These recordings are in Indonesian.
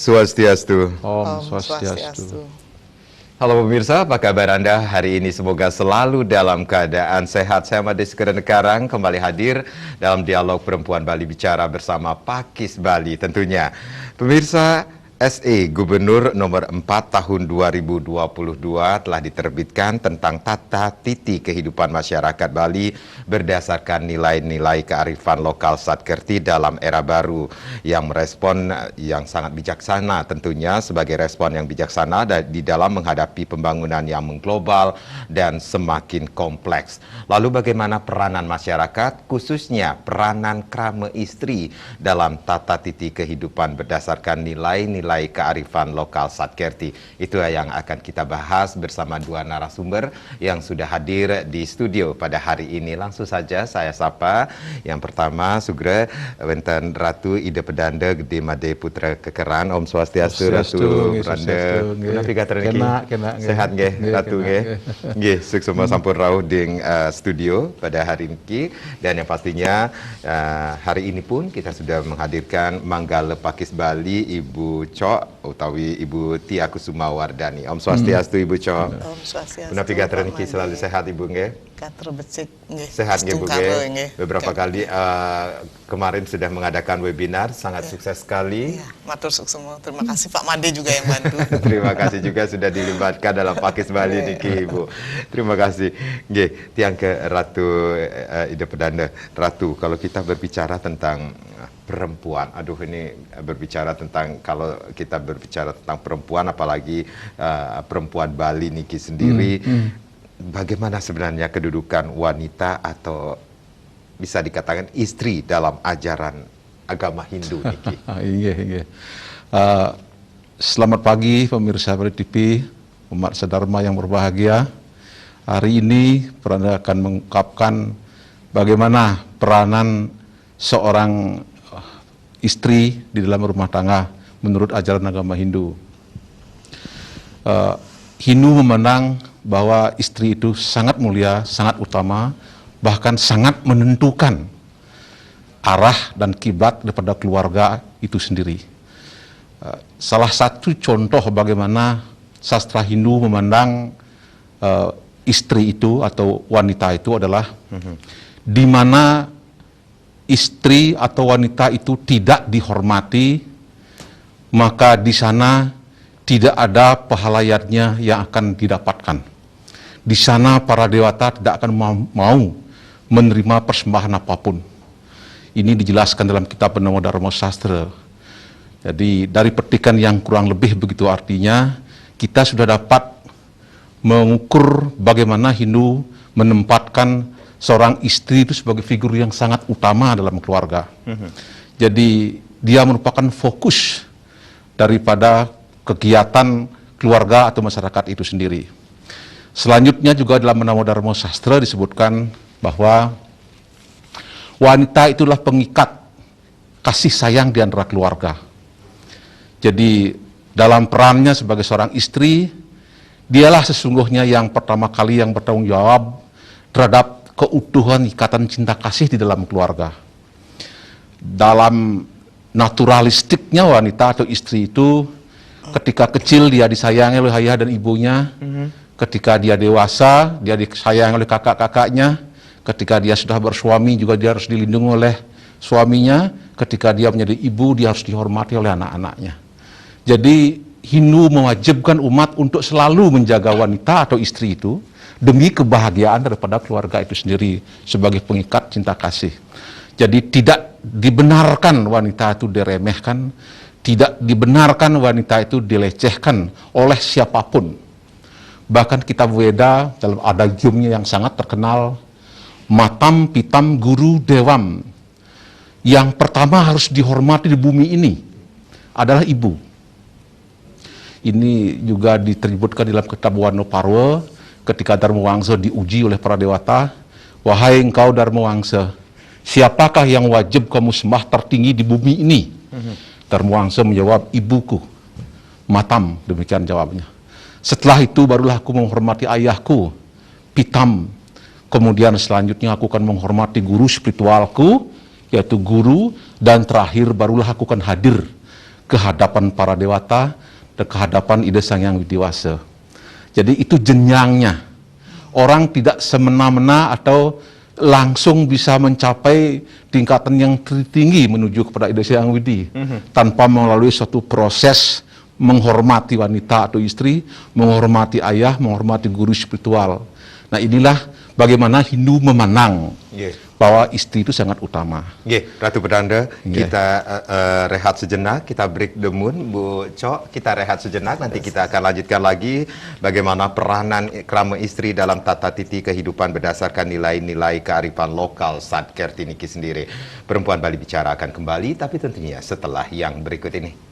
Swastiastu. Om Swastiastu. Halo pemirsa, apa kabar Anda hari ini? Semoga selalu dalam keadaan sehat. Saya Mades Karang kembali hadir dalam dialog Perempuan Bali Bicara bersama Pakis Bali tentunya. Pemirsa, SE Gubernur nomor 4 tahun 2022 telah diterbitkan tentang tata titi kehidupan masyarakat Bali berdasarkan nilai-nilai kearifan lokal Satkerti dalam era baru yang merespon yang sangat bijaksana tentunya sebagai respon yang bijaksana di dalam menghadapi pembangunan yang mengglobal dan semakin kompleks. Lalu bagaimana peranan masyarakat khususnya peranan krama istri dalam tata titi kehidupan berdasarkan nilai-nilai kearifan lokal Satkerti. Itu yang akan kita bahas bersama dua narasumber yang sudah hadir di studio pada hari ini. Langsung saja saya sapa. Yang pertama Sugre Wenten Ratu Ida Pedanda Gede Made Putra Kekeran. Om Swastiastu Ratu Randa. Kena sehat nggih Ratu nggih. Nggih sukses sampun rawuh ding studio pada hari ini, dan yang pastinya hari ini pun kita sudah menghadirkan Manggala Pakis Bali Ibu Cok utawi Ibu Tia Kusuma Wardani. Om Swastiastu Ibu Cok. Om Swastiastu. Menawi gater niki selalu sehat Ibu nggih. Gater becik nggih. Sehat nggih Bu nggih. Beberapa kali kemarin sudah mengadakan webinar sangat sukses sekali. Iya, matur semua. Terima kasih Pak Made juga yang bantu. Terima kasih juga sudah dilibatkan dalam Pakis Bali niki Ibu. Terima kasih. Nggih, tiang ke Ratu Ida Pedanda. Ratu, kalau kita berbicara tentang perempuan, aduh ini berbicara tentang, kalau kita berbicara tentang perempuan apalagi perempuan Bali niki sendiri, bagaimana sebenarnya kedudukan wanita atau bisa dikatakan istri dalam ajaran agama Hindu niki? Iya. Selamat pagi pemirsa Bali TV, umat sedharma yang berbahagia. Hari ini Perdana akan mengungkapkan bagaimana peranan seorang istri di dalam rumah tangga menurut ajaran agama Hindu. Hindu memandang bahwa istri itu sangat mulia, sangat utama, bahkan sangat menentukan arah dan kiblat daripada keluarga itu sendiri. Salah satu contoh bagaimana sastra Hindu memandang istri itu atau wanita itu adalah di mana istri atau wanita itu tidak dihormati, maka di sana tidak ada pahalayatnya yang akan didapatkan. Di sana para dewata tidak akan mau menerima persembahan apapun. Ini dijelaskan dalam kitab Bernama Dharma Sastra. Jadi dari petikan yang kurang lebih begitu artinya, kita sudah dapat mengukur bagaimana Hindu menempatkan seorang istri itu sebagai figur yang sangat utama dalam keluarga. Jadi dia merupakan fokus daripada kegiatan keluarga atau masyarakat itu sendiri. Selanjutnya juga dalam Bernama Dharma Sastra disebutkan bahwa wanita itulah pengikat kasih sayang di antara keluarga. Jadi dalam perannya sebagai seorang istri, dialah sesungguhnya yang pertama kali yang bertanggung jawab terhadap keutuhan ikatan cinta kasih di dalam keluarga. Dalam naturalistiknya wanita atau istri itu, ketika kecil dia disayangi oleh ayah dan ibunya, ketika dia dewasa dia disayangi oleh kakak-kakaknya, ketika dia sudah bersuami juga dia harus dilindungi oleh suaminya, ketika dia menjadi ibu dia harus dihormati oleh anak-anaknya. Jadi Hindu mewajibkan umat untuk selalu menjaga wanita atau istri itu demi kebahagiaan daripada keluarga itu sendiri sebagai pengikat cinta kasih. Jadi tidak dibenarkan wanita itu diremehkan, tidak dibenarkan wanita itu dilecehkan oleh siapapun. Bahkan kitab Weda dalam adagiumnya yang sangat terkenal, Matam Pitam Guru Dewam, yang pertama harus dihormati di bumi ini adalah ibu. Ini juga diterbitkan dalam kitab Wano Parwa ketika Dharma Wangsa diuji oleh para dewata. Wahai engkau Dharma Wangsa, siapakah yang wajib kamu sembah tertinggi di bumi ini? Dharma Wangsa menjawab, ibuku. Matam, demikian jawabnya. Setelah itu barulah aku menghormati ayahku, Pitam. Kemudian selanjutnya aku akan menghormati guru spiritualku, yaitu guru, dan terakhir barulah aku akan hadir kehadapan para dewata, dan kehadapan Ida Sang Hyang Widi Wasa. Jadi itu jenjangnya. Orang tidak semena-mena atau langsung bisa mencapai tingkatan yang tertinggi menuju kepada Ida Sang Hyang Widi tanpa melalui suatu proses menghormati wanita atau istri, menghormati ayah, menghormati guru spiritual. Nah, inilah bagaimana Hindu memandang bahwa istri itu sangat utama. Ratu Pedanda, kita rehat sejenak, kita break the moon. Bu Cok, kita rehat sejenak, nanti kita akan lanjutkan lagi bagaimana peranan krama istri dalam tata titi kehidupan berdasarkan nilai-nilai kearifan lokal Satkerti niki sendiri. Perempuan Bali Bicara akan kembali, tapi tentunya setelah yang berikut ini.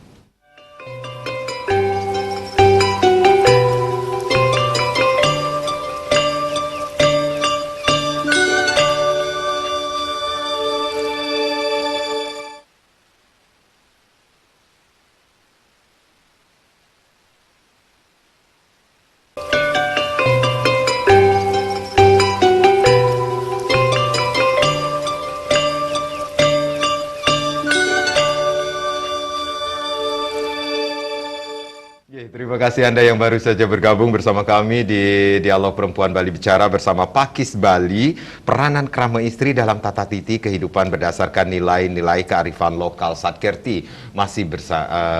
Terima kasih Anda yang baru saja bergabung bersama kami di Dialog Perempuan Bali Bicara bersama Pakis Bali, peranan krama istri dalam tata titi kehidupan berdasarkan nilai-nilai kearifan lokal Satkerti masih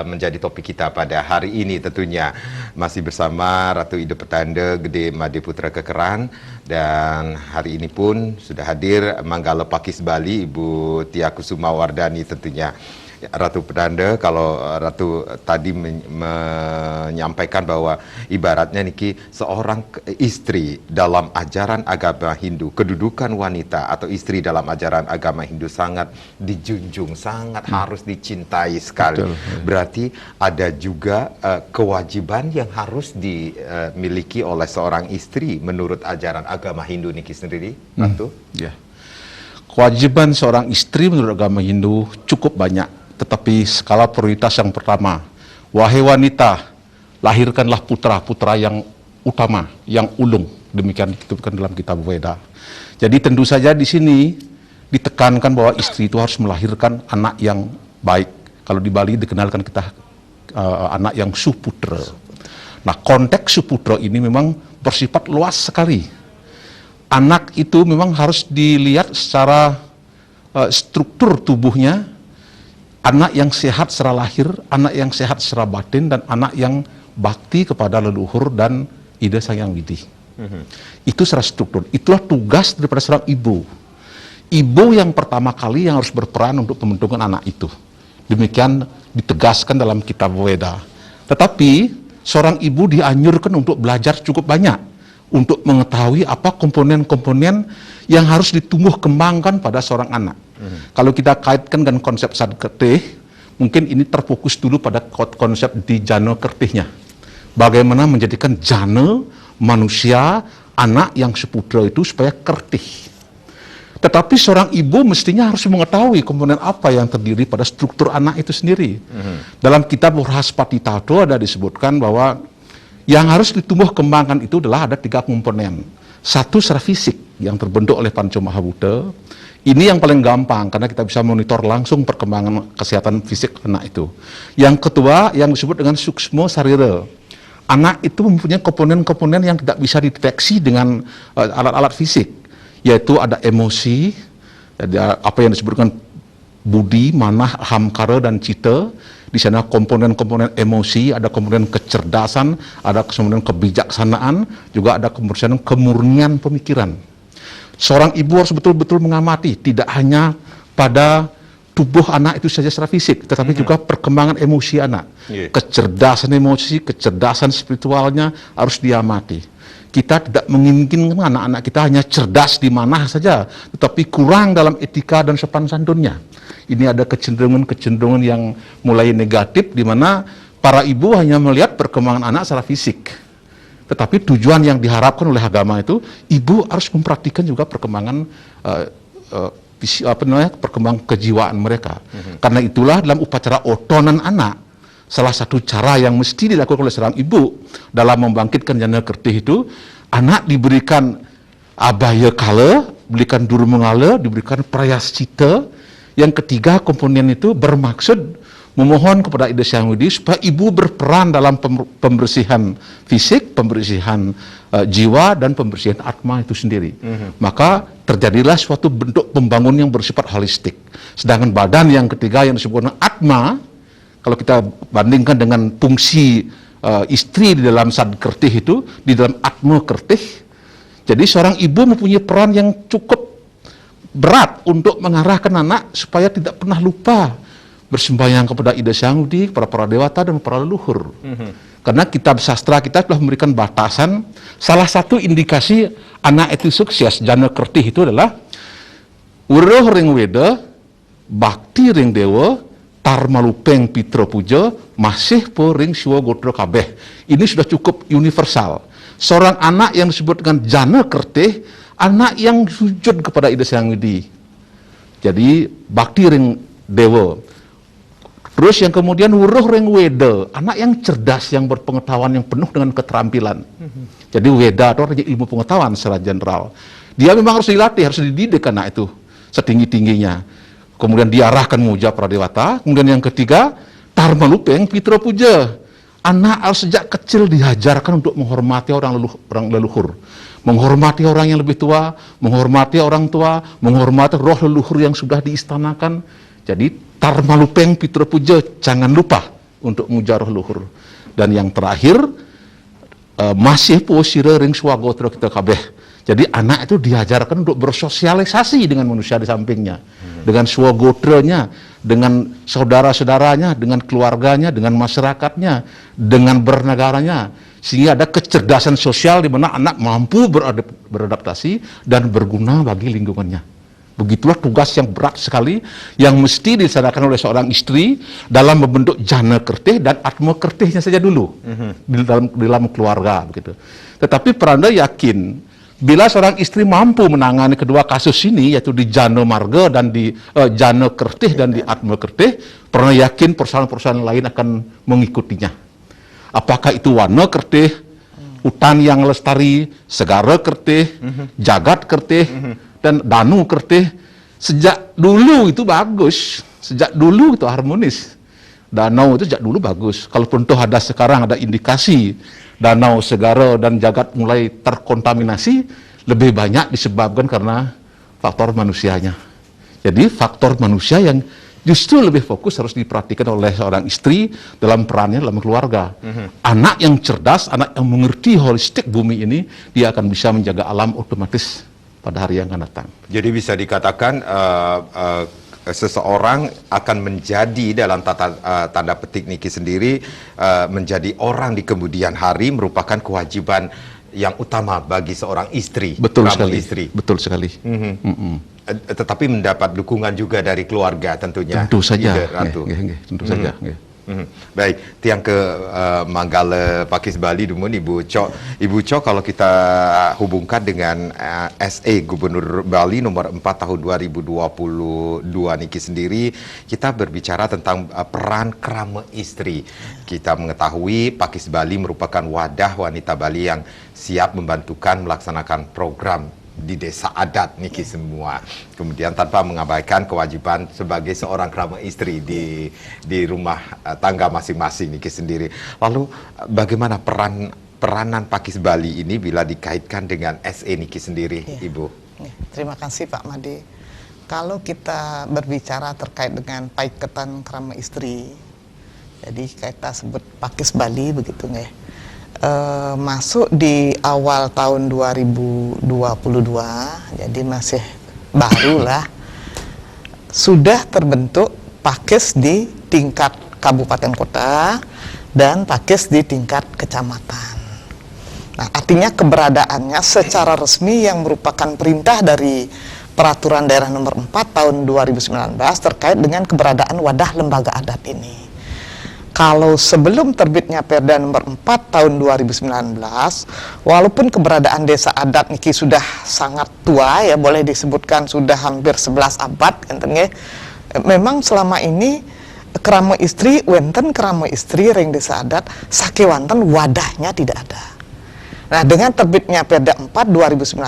menjadi topik kita pada hari ini tentunya. Masih bersama Ratu Ida Petanda Gede Made Putra Kekeran, dan hari ini pun sudah hadir Manggala Pakis Bali Ibu Tia Kusuma Wardani tentunya. Ratu Pedanda, kalau Ratu tadi menyampaikan bahwa ibaratnya niki seorang istri dalam ajaran agama Hindu, kedudukan wanita atau istri dalam ajaran agama Hindu sangat dijunjung, sangat harus dicintai sekali. Betul. Berarti ada juga kewajiban yang harus dimiliki oleh seorang istri menurut ajaran agama Hindu niki sendiri, Ratu. Kewajiban seorang istri menurut agama Hindu cukup banyak. Tetapi skala prioritas yang pertama, wahai wanita, lahirkanlah putra-putra yang utama, yang ulung. Demikian dikutipkan dalam kitab Weda. Jadi tentu saja di sini ditekankan bahwa istri itu harus melahirkan anak yang baik. Kalau di Bali dikenalkan kita anak yang suputra. Nah, konteks suputra ini memang bersifat luas sekali. Anak itu memang harus dilihat secara struktur tubuhnya. Anak yang sehat secara lahir, anak yang sehat secara batin, dan anak yang bakti kepada leluhur dan Ida Sang Hyang Widi. Itu secara struktur. Itulah tugas daripada seorang ibu. Ibu yang pertama kali yang harus berperan untuk pembentukan anak itu. Demikian ditegaskan dalam kitab Weda. Tetapi seorang ibu dianjurkan untuk belajar cukup banyak untuk mengetahui apa komponen-komponen yang harus ditumbuh kembangkan pada seorang anak. Kalau kita kaitkan dengan konsep Satkerti, mungkin ini terfokus dulu pada konsep di jana kertihnya. Bagaimana menjadikan jana manusia, anak yang seputra itu supaya kertih. Tetapi seorang ibu mestinya harus mengetahui komponen apa yang terdiri pada struktur anak itu sendiri. Dalam kitab Brahaspati Tato ada disebutkan bahwa yang harus ditumbuh kembangkan itu adalah ada 3 komponen. Satu secara fisik yang terbentuk oleh Panca Mahabhuta. Ini yang paling gampang karena kita bisa monitor langsung perkembangan kesehatan fisik anak itu. Yang kedua yang disebut dengan suksma sarira. Anak itu mempunyai komponen-komponen yang tidak bisa dideteksi dengan alat-alat fisik, yaitu ada emosi, ada apa yang disebutkan budi, manah, hamkara, dan cita. Di sana komponen-komponen emosi, ada komponen kecerdasan, ada komponen kebijaksanaan, juga ada komponen kemurnian pemikiran. Seorang ibu harus betul-betul mengamati, tidak hanya pada tubuh anak itu saja secara fisik, tetapi juga perkembangan emosi anak. Kecerdasan emosi, kecerdasan spiritualnya harus diamati. Kita tidak menginginkan anak-anak kita hanya cerdas di mana saja, tetapi kurang dalam etika dan sopan santunnya. Ini ada kecenderungan-kecenderungan yang mulai negatif, di mana para ibu hanya melihat perkembangan anak secara fisik. Tetapi tujuan yang diharapkan oleh agama itu, ibu harus memperhatikan juga perkembangan perkembangan kejiwaan mereka. Karena itulah dalam upacara otonan anak, salah satu cara yang mesti dilakukan oleh seorang ibu dalam membangkitkan jana kertih itu, anak diberikan abaya kala, diberikan duru mengala, diberikan prayaschita. Yang ketiga komponen itu bermaksud memohon kepada Ida Syahmudi supaya ibu berperan dalam pembersihan fisik, pembersihan jiwa, dan pembersihan atma itu sendiri. Maka terjadilah suatu bentuk pembangunan yang bersifat holistik. Sedangkan badan yang ketiga yang disebut dengan atma, kalau kita bandingkan dengan fungsi istri di dalam sad kertih itu, di dalam atma kertih, jadi seorang ibu mempunyai peran yang cukup berat untuk mengarahkan anak supaya tidak pernah lupa bersembahyang kepada Ida Syahmudi, kepada para dewata dan para leluhur. Karena kitab sastra kita telah memberikan batasan, salah satu indikasi anak itu sukses jana kertih itu adalah uruh ring weda, bakti ring dewa, tarmalupeng pitra puja, masih po ring siwa gotra kabeh. Ini sudah cukup universal. Seorang anak yang disebut dengan jana kertih, anak yang sujud kepada Ida Syahmudi. Jadi bakti ring dewa. Terus yang kemudian wuruh ring weda, anak yang cerdas, yang berpengetahuan, yang penuh dengan keterampilan. Jadi weda itu artinya ilmu pengetahuan secara general. Dia memang harus dilatih, harus dididik anak itu setinggi-tingginya. Kemudian diarahkan muja para dewata. Kemudian yang ketiga, tarmalupeng pitra puja. Anak harus sejak kecil diajarkan untuk menghormati orang leluhur. Menghormati orang yang lebih tua, menghormati orang tua, menghormati roh leluhur yang sudah diistanakan. Jadi tarmalupeng pitra puja, jangan lupa untuk muja roh leluhur. Dan yang terakhir, masih po sira ring swagotra kita kabeh. Jadi anak itu diajarkan untuk bersosialisasi dengan manusia di sampingnya, dengan swagotranya, dengan saudara-saudaranya, dengan keluarganya, dengan masyarakatnya, dengan bernegaranya, sehingga ada kecerdasan sosial di mana anak mampu beradaptasi dan berguna bagi lingkungannya. Begitulah tugas yang berat sekali yang mesti dilaksanakan oleh seorang istri dalam membentuk jana kertih dan atma kertihnya saja dulu di dalam keluarga begitu. Tetapi Peranda yakin bila seorang istri mampu menangani kedua kasus ini, yaitu di jana marga dan di jana kertih dan di atma kertih, Peranda yakin persoalan-persoalan lain akan mengikutinya. Apakah itu warna kertih, hutan yang lestari, segara kertih, jagat kertih, dan danu kertih, sejak dulu itu bagus, sejak dulu itu harmonis. Danau itu sejak dulu bagus. Kalaupun toh ada sekarang ada indikasi danau, segara, dan jagat mulai terkontaminasi, lebih banyak disebabkan karena faktor manusianya. Jadi faktor manusia yang justru lebih fokus harus diperhatikan oleh seorang istri dalam perannya dalam keluarga. Anak yang cerdas, anak yang mengerti holistik bumi ini, dia akan bisa menjaga alam otomatis pada hari yang akan datang. Jadi bisa dikatakan seseorang akan menjadi dalam tanda petik Niki sendiri menjadi orang di kemudian hari merupakan kewajiban yang utama bagi seorang istri. Betul sekali. Istri. Betul sekali. Tetapi mendapat dukungan juga dari keluarga tentunya. Tentu saja. Tentu saja. Baik, tiang ke Manggala Pakis Bali dumun Ibu Cok. Ibu Cok, kalau kita hubungkan dengan SE Gubernur Bali nomor 4 tahun 2022 niki sendiri, kita berbicara tentang peran krama istri. Kita mengetahui Pakis Bali merupakan wadah wanita Bali yang siap membantukan melaksanakan program di desa adat niki semua. Kemudian tanpa mengabaikan kewajiban sebagai seorang krama istri di rumah tangga masing-masing niki sendiri. Lalu bagaimana peranan Pakis Bali ini bila dikaitkan dengan SE niki sendiri, Ibu? Terima kasih Pak Made. Kalau kita berbicara terkait dengan paiketan krama istri, jadi kita sebut Pakis Bali begitu nggih. Masuk di awal tahun 2022, jadi masih baru lah, sudah terbentuk Pakis di tingkat kabupaten kota dan Pakis di tingkat kecamatan. Nah, artinya keberadaannya secara resmi yang merupakan perintah dari Peraturan Daerah Nomor 4 Tahun 2019 terkait dengan keberadaan wadah lembaga adat ini. Kalau sebelum terbitnya Perda Nomor 4 Tahun 2019, walaupun keberadaan desa adat niki sudah sangat tua ya, boleh disebutkan sudah hampir 11 abad enten, memang selama ini krama istri wenten krama istri ring desa adat sakewanten wadahnya tidak ada. Nah, dengan terbitnya Perda 4 2019,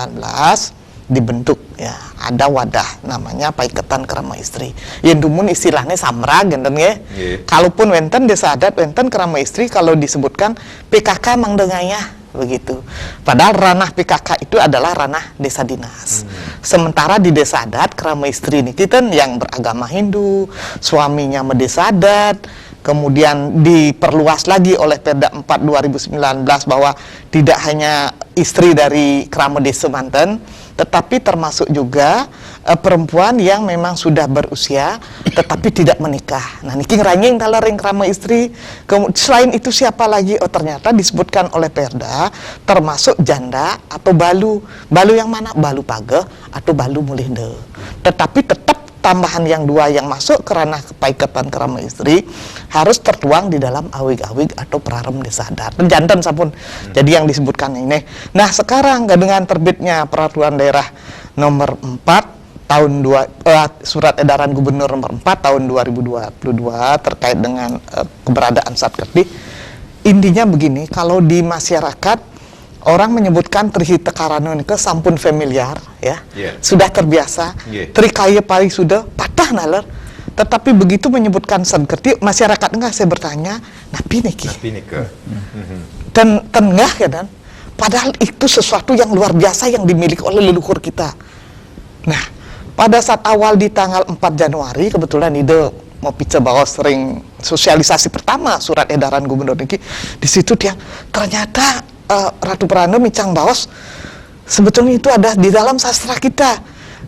dibentuk ya, ada wadah namanya Paiketan Krama Istri. Yang dumun istilahnya samra genten ya. Kalaupun wenten desa adat wenten krama istri, kalau disebutkan PKK mangdengaya begitu. Padahal ranah PKK itu adalah ranah desa dinas. Sementara di desa adat krama istri ini kita yang beragama Hindu, suaminya desa adat. Kemudian diperluas lagi oleh Perda 4 2019 bahwa tidak hanya istri dari krama desa Banten, tetapi termasuk juga perempuan yang memang sudah berusia tetapi tidak menikah. Nah, niki ngeranying tala ring krama istri. Selain itu siapa lagi? Oh, ternyata disebutkan oleh Perda termasuk janda atau balu. Balu yang mana? Balu page atau balu mulinde. Tetapi tetap tambahan yang dua yang masuk ke ranah Paiketan Krama Istri harus tertuang di dalam awig-awig atau prarem desa adat. Jantan sampun. Jadi yang disebutkan ini. Nah, sekarang dengan terbitnya Peraturan Daerah nomor 4 tahun Surat Edaran Gubernur nomor 4 tahun 2022 terkait dengan keberadaan Satkerti. Intinya begini, kalau di masyarakat orang menyebutkan Trihi Tekarano ini ke sampun familiar ya, sudah terbiasa. Trikaya pari sudah patah nalar. Tetapi begitu menyebutkan Satkerti, masyarakat enggak, saya bertanya, napi niki. Dan tengah ya, dan padahal itu sesuatu yang luar biasa yang dimiliki oleh leluhur kita. Nah, pada saat awal di tanggal 4 Januari kebetulan ide mau pica bawa sering sosialisasi pertama Surat Edaran Gubernur niki, di situ dia ternyata Ratu Prana Micang Baos sebetulnya itu ada di dalam sastra kita.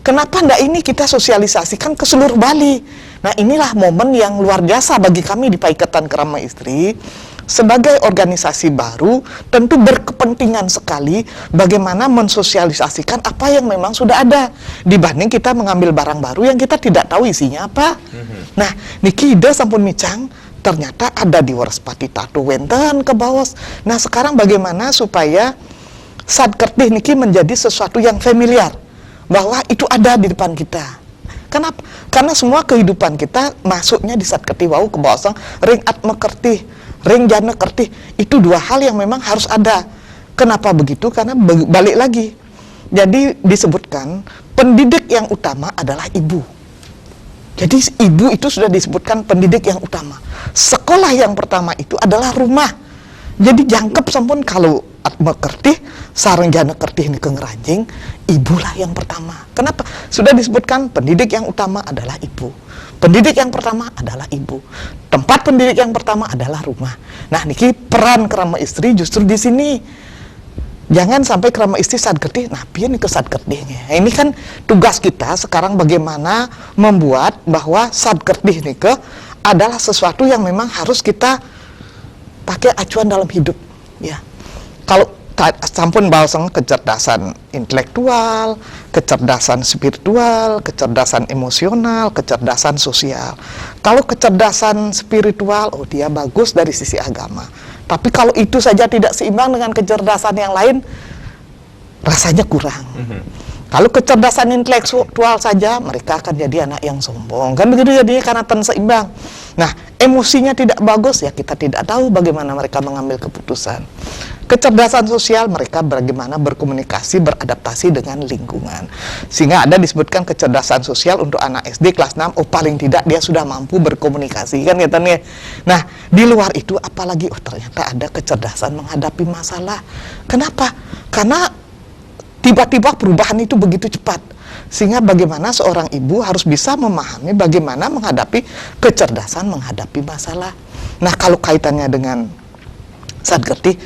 Kenapa ndak ini kita sosialisasikan ke seluruh Bali? Nah, inilah momen yang luar biasa bagi kami di Paiketan Krama Istri. Sebagai organisasi baru, tentu berkepentingan sekali bagaimana mensosialisasikan apa yang memang sudah ada, dibanding kita mengambil barang baru yang kita tidak tahu isinya apa. Nah, niki ide sampun micang, ternyata ada di Warspati Tatu wenten ke Bawas. Nah, sekarang bagaimana supaya Satkerti niki menjadi sesuatu yang familiar, bahwa itu ada di depan kita. Kenapa? Karena semua kehidupan kita masuknya di Satkerti wau ke Bawasang, ring atma kerti, ring jana kerti. Itu dua hal yang memang harus ada. Kenapa begitu? Karena balik lagi. Jadi disebutkan pendidik yang utama adalah ibu. Jadi ibu itu sudah disebutkan pendidik yang utama. Sekolah yang pertama itu adalah rumah. Jadi jangkep sampun kalau atma kertih, sareng jana kertih ini kengeranjing, ibulah yang pertama. Kenapa? Sudah disebutkan pendidik yang utama adalah ibu. Pendidik yang pertama adalah ibu. Tempat pendidik yang pertama adalah rumah. Nah, niki peran krama istri justru di sini. Jangan sampai krama istri Satkerti, nah pian ke Satkertinya. Ini kan tugas kita sekarang bagaimana membuat bahwa Satkerti ini ke adalah sesuatu yang memang harus kita pakai acuan dalam hidup. Ya, kalau sampun bahasanya kecerdasan intelektual, kecerdasan spiritual, kecerdasan emosional, kecerdasan sosial. Kalau kecerdasan spiritual, oh dia bagus dari sisi agama. Tapi kalau itu saja tidak seimbang dengan kecerdasan yang lain, rasanya kurang. Kalau kecerdasan intelektual saja, mereka akan jadi anak yang sombong. Kan begitu jadinya karena seimbang. Nah, emosinya tidak bagus, ya kita tidak tahu bagaimana mereka mengambil keputusan. Kecerdasan sosial, mereka bagaimana berkomunikasi, beradaptasi dengan lingkungan. Sehingga ada disebutkan kecerdasan sosial untuk anak SD kelas 6, oh paling tidak dia sudah mampu berkomunikasi, kan katanya. Nah, di luar itu apalagi, oh ternyata ada kecerdasan menghadapi masalah. Kenapa? Karena tiba-tiba perubahan itu begitu cepat. Sehingga bagaimana seorang ibu harus bisa memahami bagaimana menghadapi kecerdasan menghadapi masalah. Nah, kalau kaitannya dengan Satkerti,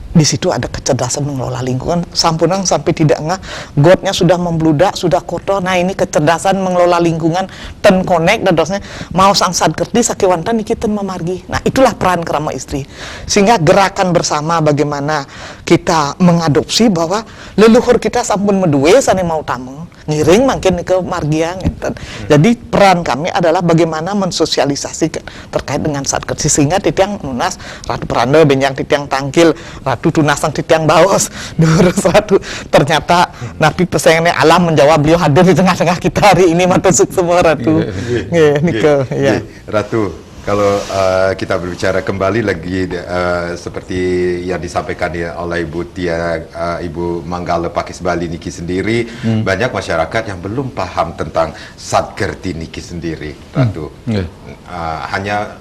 di situ ada kecerdasan mengelola lingkungan. Sampunang sampai tidak ngah, gotnya sudah membludak, sudah kotor. Nah, ini kecerdasan mengelola lingkungan, ten connect dan terusnya. Mau sang Satkerti sakewantan kita memargi. Nah, itulah peran krama istri. Sehingga gerakan bersama bagaimana kita mengadopsi bahwa leluhur kita sampun medue sane mau tameng ngiring makin ke margiang. Jadi peran kami adalah bagaimana mensosialisasikan terkait dengan Satkerti, sehingga titiang nunas Ratu Pranda benjang titiang tangkil Ratu tunasang titiang bawas durus Ratu, ternyata napi pesaingnya alam menjawab, beliau hadir di tengah-tengah kita hari ini, matusuk semua Ratu. Ratu, Kalau kita berbicara kembali lagi seperti yang disampaikan oleh Ibu Tia, Ibu Manggala Pakis Bali Niki sendiri, banyak masyarakat yang belum paham tentang Sadkerti Niki sendiri, Ratu.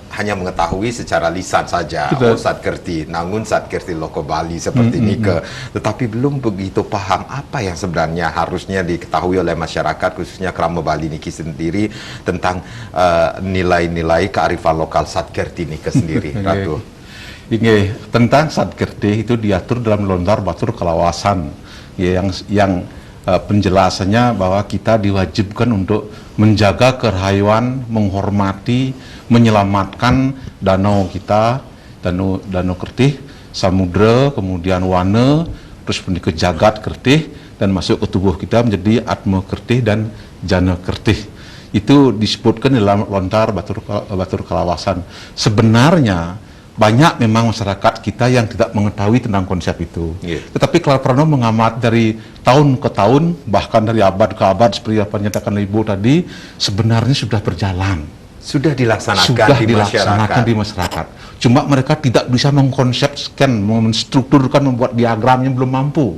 Hanya mengetahui secara lisan saja, oh Sadkerti, Nangun Sadkerti Loko Bali seperti Nike, tetapi belum begitu paham apa yang sebenarnya harusnya diketahui oleh masyarakat, khususnya Krama Bali Niki sendiri tentang nilai-nilai kearifan lokal Sadkerti Nike sendiri, Ratu. Ini tentang Sadkerti itu diatur dalam Lontar Batur Kalawasan, ya, yang penjelasannya bahwa kita diwajibkan untuk menjaga kerhayuan, menghormati, menyelamatkan danau kita, danau Kertih, samudra, kemudian wana, terus ke jagat Kertih, dan masuk ke tubuh kita menjadi Atma Kertih dan Jana Kertih. Itu disebutkan dalam Lontar Batur Kalawasan. Sebenarnya banyak memang masyarakat kita yang tidak mengetahui tentang konsep itu. Tetapi kalau Prano mengamat dari tahun ke tahun, bahkan dari abad ke abad seperti apa nyatakan Ibu tadi, sebenarnya sudah berjalan. Sudah dilaksanakan di masyarakat. Cuma mereka tidak bisa mengkonsepkan, menstrukturkan, membuat diagram yang belum mampu.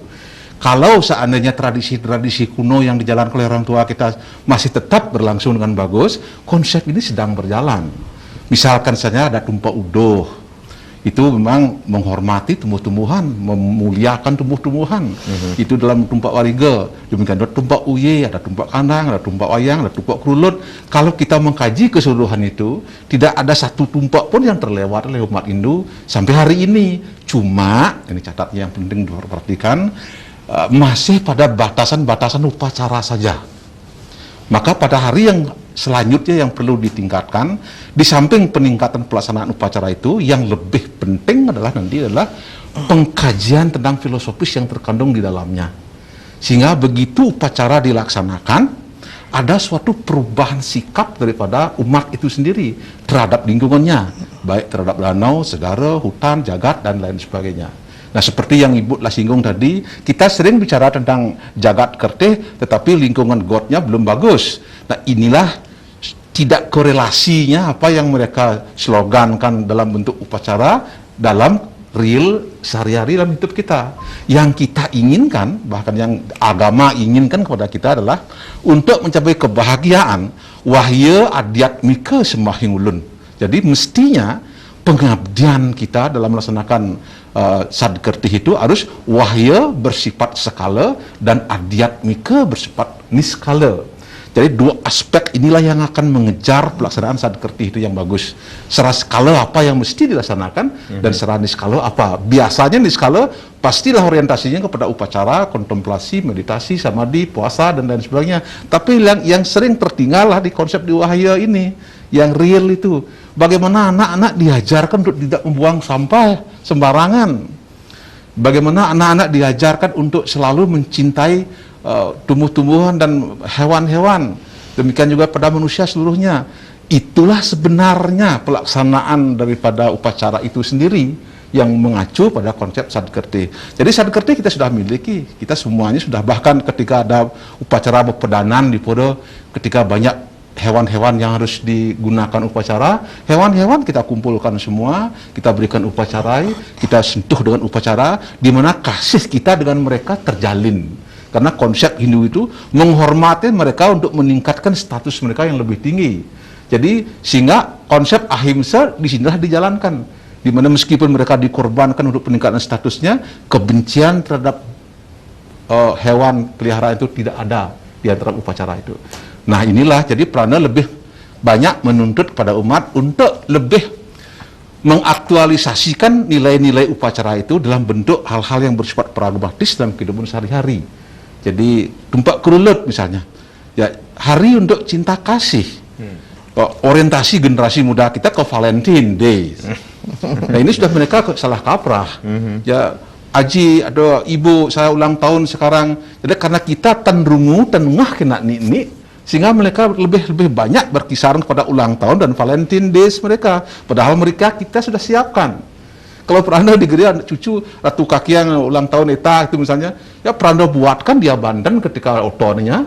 Kalau seandainya tradisi-tradisi kuno yang dijalankan oleh orang tua kita masih tetap berlangsung dengan bagus, konsep ini sedang berjalan. Misalkan saja ada tumpak udoh, itu memang menghormati tumbuh-tumbuhan, memuliakan tumbuh-tumbuhan. Itu dalam tumpak wariga. Demikian ada tumpak uye, ada tumpak kandang, ada tumpak wayang, ada tumpak kerulut. Kalau kita mengkaji keseluruhan itu, tidak ada satu tumpak pun yang terlewat oleh umat Hindu sampai hari ini. Cuma, ini catatnya yang penting diperhatikan, masih pada batasan-batasan upacara saja. Maka pada hari yang selanjutnya yang perlu ditingkatkan, di samping peningkatan pelaksanaan upacara itu, yang lebih penting adalah pengkajian tentang filosofis yang terkandung di dalamnya. Sehingga begitu upacara dilaksanakan, ada suatu perubahan sikap daripada umat itu sendiri terhadap lingkungannya, baik terhadap danau, segara, hutan, jagat, dan lain sebagainya. Nah, seperti yang Ibu lah singgung tadi, kita sering bicara tentang jagat Kertih, tetapi lingkungan gotnya belum bagus. Nah, inilah tidak korelasinya apa yang mereka slogankan dalam bentuk upacara dalam real sehari-hari dalam hidup kita. Yang kita inginkan, bahkan yang agama inginkan kepada kita adalah untuk mencapai kebahagiaan, wahya adyatmika semahing ulun. Jadi mestinya pengabdian kita dalam melaksanakan Sadkertih itu harus wahya bersifat skala dan adyatmika bersifat niskala. Jadi dua aspek inilah yang akan mengejar pelaksanaan Sadkertih itu yang bagus. Secara skala apa yang mesti dilaksanakan dan secara niskala apa. Biasanya niskala pastilah orientasinya kepada upacara, kontemplasi, meditasi, samadhi, puasa dan lain sebagainya. Tapi yang sering tertinggal lah di konsep di wahya ini, yang real itu. Bagaimana anak-anak diajarkan untuk tidak membuang sampah sembarangan. Bagaimana anak-anak diajarkan untuk selalu mencintai tumbuh-tumbuhan dan hewan-hewan. Demikian juga pada manusia seluruhnya. Itulah sebenarnya pelaksanaan daripada upacara itu sendiri yang mengacu pada konsep Sadkertih. Jadi Sadkertih kita sudah miliki, kita semuanya sudah, bahkan ketika ada upacara bepedanan di Podo, ketika banyak hewan-hewan yang harus digunakan upacara, hewan-hewan kita kumpulkan semua, kita berikan upacara, kita sentuh dengan upacara, di mana kasih kita dengan mereka terjalin. Karena konsep Hindu itu menghormati mereka untuk meningkatkan status mereka yang lebih tinggi. Jadi sehingga konsep ahimsa disinilah dijalankan, di mana meskipun mereka dikorbankan untuk peningkatan statusnya, kebencian terhadap hewan peliharaan itu tidak ada di antara upacara itu. Nah, inilah jadi Prana lebih banyak menuntut kepada umat untuk lebih mengaktualisasikan nilai-nilai upacara itu dalam bentuk hal-hal yang bersifat pragmatis dalam kehidupan sehari-hari. Jadi tumpak kerulut misalnya, ya hari untuk cinta kasih. Orientasi generasi muda kita ke Valentine Day. Nah, ini sudah mereka salah kaprah. Ya, Aji atau Ibu saya ulang tahun sekarang. Jadi karena kita tendrungu tengah kena ni, sehingga mereka lebih banyak berkisaran kepada ulang tahun dan Valentine Days mereka. Padahal mereka kita sudah siapkan. Kalau Pranda digeri cucu Ratu Kaki yang ulang tahun eta itu misalnya, ya Pranda buatkan dia Banten ketika otonya,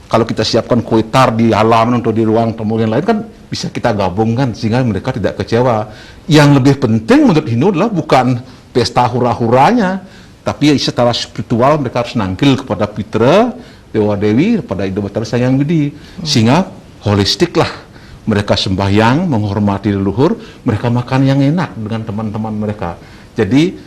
Kalau kita siapkan kue tar di halaman atau di ruang tamu yang lain kan bisa kita gabungkan sehingga mereka tidak kecewa. Yang lebih penting menurut Hindu adalah bukan pesta hura-huranya, tapi secara spiritual mereka harus nangkil kepada Pitra, Dewa Dewi, kepada Indo Batara Sang Hyang Widi, sehingga holistik lah. Mereka sembahyang, menghormati leluhur, mereka makan yang enak dengan teman-teman mereka. Jadi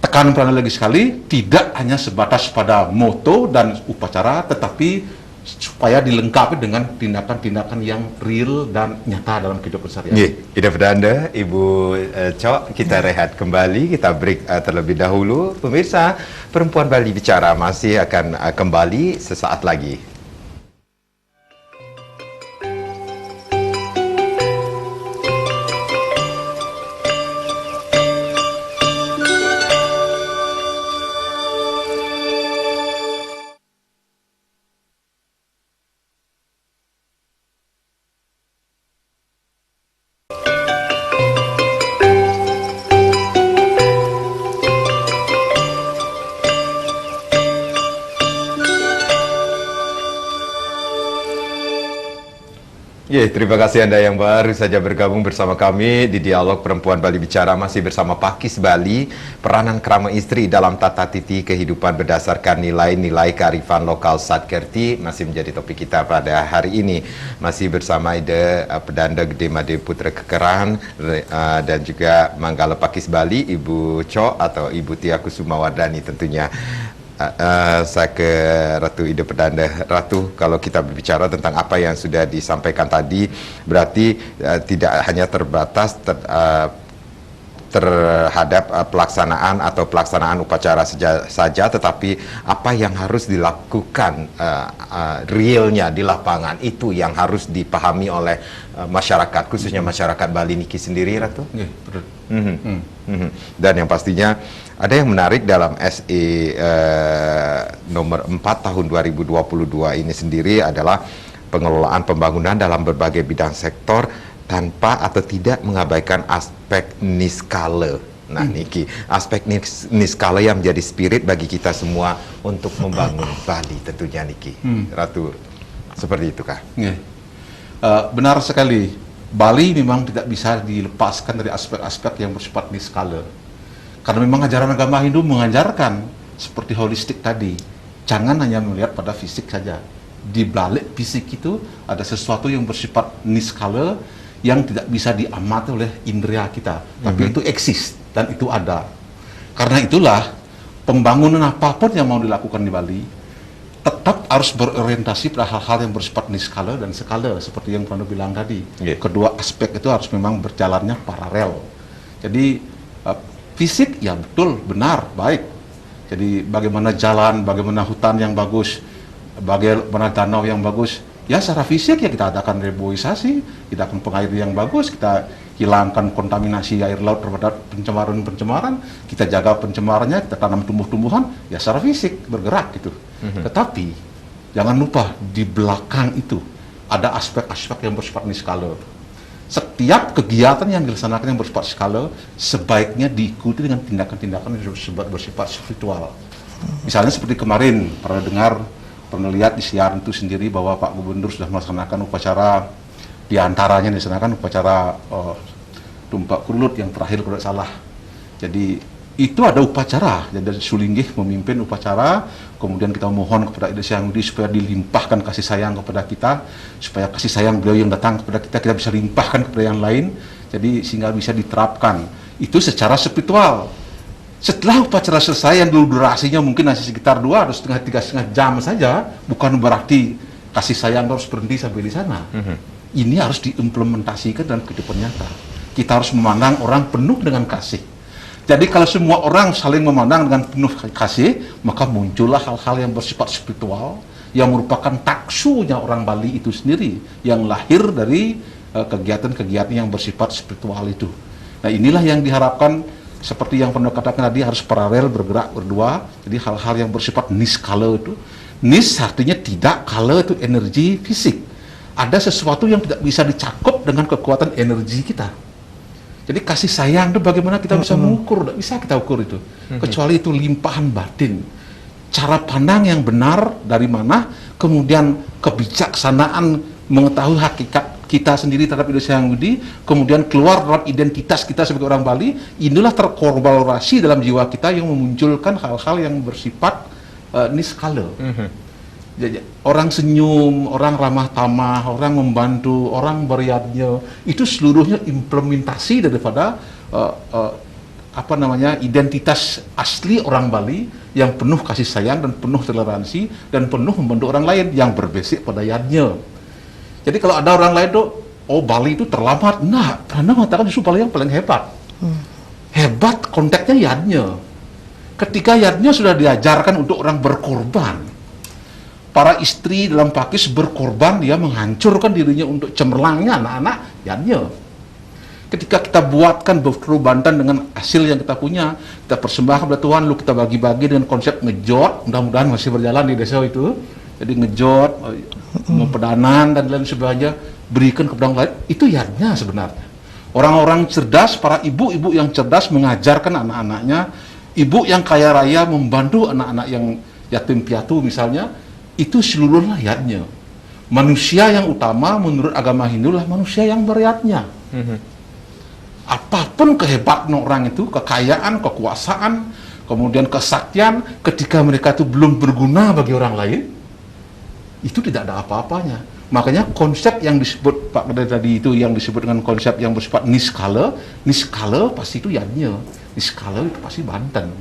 tekan lagi sekali, tidak hanya sebatas pada moto dan upacara, tetapi supaya dilengkapi dengan tindakan-tindakan yang real dan nyata dalam kehidupan sehari-hari. Ida Perdana, Ibu Cok, kita rehat kembali, kita break terlebih dahulu. Pemirsa, Perempuan Bali Bicara masih akan kembali sesaat lagi. Terima kasih Anda yang baru saja bergabung bersama kami di Dialog Perempuan Bali Bicara, masih bersama Pakis Bali. Peranan krama istri dalam tata titi kehidupan berdasarkan nilai-nilai kearifan lokal Satkerti masih menjadi topik kita pada hari ini. Masih bersama Ida Pedanda Gede Made Putra Kekeran dan juga Manggala Pakis Bali, Ibu Cok atau Ibu Tia Kusumawardani tentunya. Saya ke Ratu Ida Pedanda. Ratu, kalau kita berbicara tentang apa yang sudah disampaikan tadi, berarti tidak hanya terbatas terhadap pelaksanaan upacara saja, tetapi apa yang harus dilakukan realnya di lapangan itu yang harus dipahami oleh masyarakat, khususnya masyarakat Bali niki sendiri, Ratu. Betul. Dan yang pastinya ada yang menarik dalam SE nomor 4 tahun 2022 ini sendiri adalah pengelolaan pembangunan dalam berbagai bidang sektor tanpa atau tidak mengabaikan aspek niskala. Nah, niki aspek niskala yang menjadi spirit bagi kita semua untuk membangun Bali tentunya niki. Ratu, seperti itu kah? Benar sekali. Bali memang tidak bisa dilepaskan dari aspek-aspek yang bersifat niskala. Karena memang ajaran agama Hindu mengajarkan seperti holistik tadi. Jangan hanya melihat pada fisik saja. Di balik fisik itu ada sesuatu yang bersifat niskala yang tidak bisa diamati oleh indera kita. Tapi itu eksis dan itu ada. Karena itulah pembangunan apapun yang mau dilakukan di Bali tetap harus berorientasi pada hal-hal yang bersifat niskala dan skala seperti yang Prandu bilang tadi. Kedua aspek itu harus memang berjalannya paralel. Jadi fisik ya betul, benar, baik. Jadi bagaimana jalan, bagaimana hutan yang bagus, bagaimana danau yang bagus. Ya secara fisik ya kita adakan reboisasi, kita akan pengairian yang bagus, kita hilangkan kontaminasi air laut terhadap pencemaran-pencemaran, kita jaga pencemarannya, kita tanam tumbuh-tumbuhan, ya secara fisik bergerak gitu. Tetapi jangan lupa di belakang itu ada aspek-aspek yang bersifat niskala. Setiap kegiatan yang dilaksanakan yang bersifat skala sebaiknya diikuti dengan tindakan-tindakan yang bersifat spiritual. Misalnya seperti kemarin pernah lihat di siaran itu sendiri bahwa Pak Gubernur sudah melaksanakan upacara, diantaranya dilaksanakan upacara Tumpak Kulut yang terakhir kalau tidak salah. Jadi itu ada upacara, jadi Sulinggih memimpin upacara, kemudian kita mohon kepada Ida Sang Hyang Widi supaya dilimpahkan kasih sayang kepada kita, supaya kasih sayang beliau yang datang kepada kita bisa limpahkan kepada yang lain, jadi sehingga bisa diterapkan. Itu secara spiritual. Setelah upacara selesai yang dulu durasinya mungkin masih sekitar 2 atau setengah 3,5 jam saja, bukan berarti kasih sayang harus berhenti sampai di sana. Ini harus diimplementasikan dalam kehidupan nyata. Kita harus memandang orang penuh dengan kasih. Jadi kalau semua orang saling memandang dengan penuh kasih, maka muncullah hal-hal yang bersifat spiritual, yang merupakan taksunya orang Bali itu sendiri, yang lahir dari kegiatan-kegiatan yang bersifat spiritual itu. Nah inilah yang diharapkan, seperti yang pernah katakan tadi, harus paralel bergerak berdua. Jadi hal-hal yang bersifat niskala itu, nis artinya tidak, kala itu energi fisik. Ada sesuatu yang tidak bisa dicakup dengan kekuatan energi kita. Jadi kasih sayang itu bagaimana kita bisa mengukur, tidak bisa kita ukur itu. Kecuali itu limpahan batin. Cara pandang yang benar dari mana, kemudian kebijaksanaan mengetahui hakikat kita sendiri terhadap Indonesia yang Budi, kemudian keluar dalam identitas kita sebagai orang Bali, inilah terkorporasi dalam jiwa kita yang memunculkan hal-hal yang bersifat niskala. Jadi, orang senyum, orang ramah tamah, orang membantu, orang beriadnya, itu seluruhnya implementasi daripada identitas asli orang Bali yang penuh kasih sayang dan penuh toleransi dan penuh membantu orang lain yang berbasis pada yadnya. Jadi kalau ada orang lain tuh, oh Bali itu terlambat, nah, karena mengatakan justru Bali yang paling hebat. Hebat konteksnya yadnya. Ketika yadnya sudah diajarkan untuk orang berkorban, para istri dalam pakis berkorban, dia menghancurkan dirinya untuk cemerlangnya anak-anak yadnya. Ketika kita buatkan Bantan dengan hasil yang kita punya, kita persembahkan kepada Tuhan, lalu kita bagi-bagi dengan konsep ngejot, mudah-mudahan masih berjalan di desa itu. Jadi ngejot, pedanan dan lain sebagainya, berikan kepada orang lain, itu yadnya sebenarnya. Orang-orang cerdas, para ibu-ibu yang cerdas mengajarkan anak-anaknya, ibu yang kaya raya membantu anak-anak yang yatim piatu misalnya, itu seluruhnya yadnya. Manusia yang utama menurut agama Hindu lah manusia yang beryadnya. Apapun kehebatan orang itu, kekayaan, kekuasaan, kemudian kesaktian, ketika mereka itu belum berguna bagi orang lain, itu tidak ada apa-apanya. Makanya konsep yang disebut Pak Kedai tadi itu, yang disebut dengan konsep yang bersifat niskala pasti itu yadnya. Niskala itu pasti Banten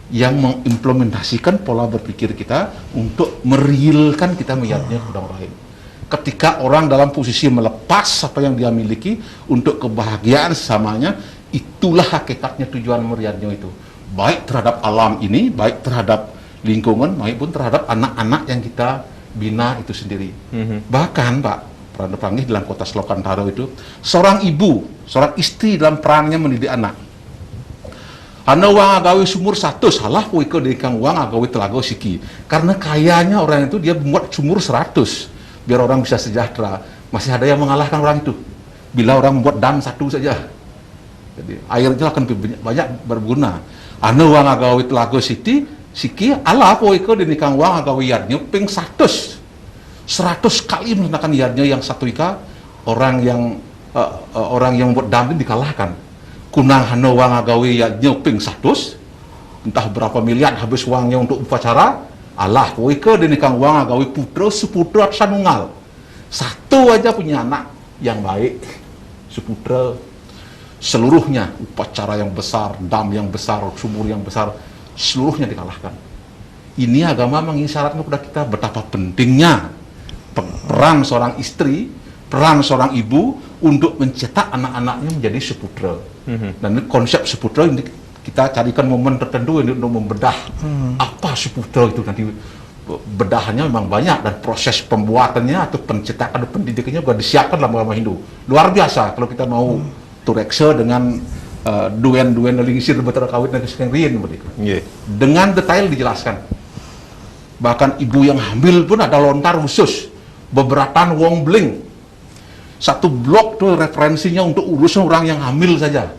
yang mengimplementasikan pola berpikir kita untuk merealkan kita meyadnya kepada orang lain. Ketika orang dalam posisi melepas apa yang dia miliki untuk kebahagiaan sesamanya, itulah hakikatnya tujuan meriadnya itu. Baik terhadap alam ini, baik terhadap lingkungan, maupun terhadap anak-anak yang kita bina itu sendiri. Bahkan Pak Pranda Panggih dalam kota Selokantaro itu, seorang ibu, seorang istri dalam perannya mendidik anak. Ana uang agawi sumur 100, halah puika dekang uang agawi telaga siki. Karena kayanya orang itu dia membuat sumur 100. Biar orang bisa sejahtera. Masih ada yang mengalahkan orang itu. Bila orang membuat dam 1 saja. Jadi airnya akan banyak berguna. Ana uang agawi telaga siki, ala puika dekang uang agawi yadnya ping 100. 100 kali menggunakan yadnya yang satu ika, orang yang membuat dam itu dikalahkan. Kunang hana wang agawi yadnya ping 100, entah berapa miliar habis uangnya untuk upacara, alah poika denikang wang agawi putra seputra sanungal. Satu aja punya anak yang baik, seputra, seluruhnya upacara yang besar, dam yang besar, sumur yang besar, seluruhnya dikalahkan. Ini agama mengisyaratkan kepada kita betapa pentingnya peran seorang istri, peran seorang ibu untuk mencetak anak-anaknya menjadi seputra. Dan konsep seputra ini kita carikan momen tertentu untuk membedah apa seputra itu. Nanti bedahannya memang banyak dan proses pembuatannya atau pencetakan atau pendidikannya juga disiapkan dalam agama Hindu. Luar biasa kalau kita mau tureksa dengan duen-duen lingsir betara kawit dan kesekengrian begitu. Dengan detail dijelaskan. Bahkan ibu yang hamil pun ada lontar khusus. Beberatan wong bling. Satu blok tuh referensinya untuk urusan orang yang hamil saja.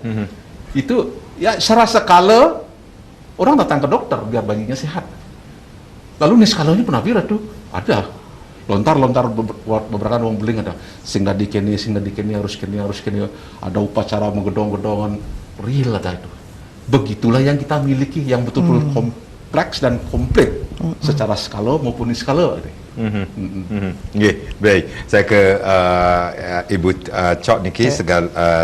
Itu ya serasa kala orang datang ke dokter biar bayinya sehat. Lalu nih skalanya pernah viral tuh ada lontar-lontar beberapa wong beling ada sehingga dikini harus kini ada upacara menggedong-gedongan real ada itu. Begitulah yang kita miliki yang betul-betul kompleks dan komplit secara skala maupun skala. Baik, saya ke Ibu Chok Niki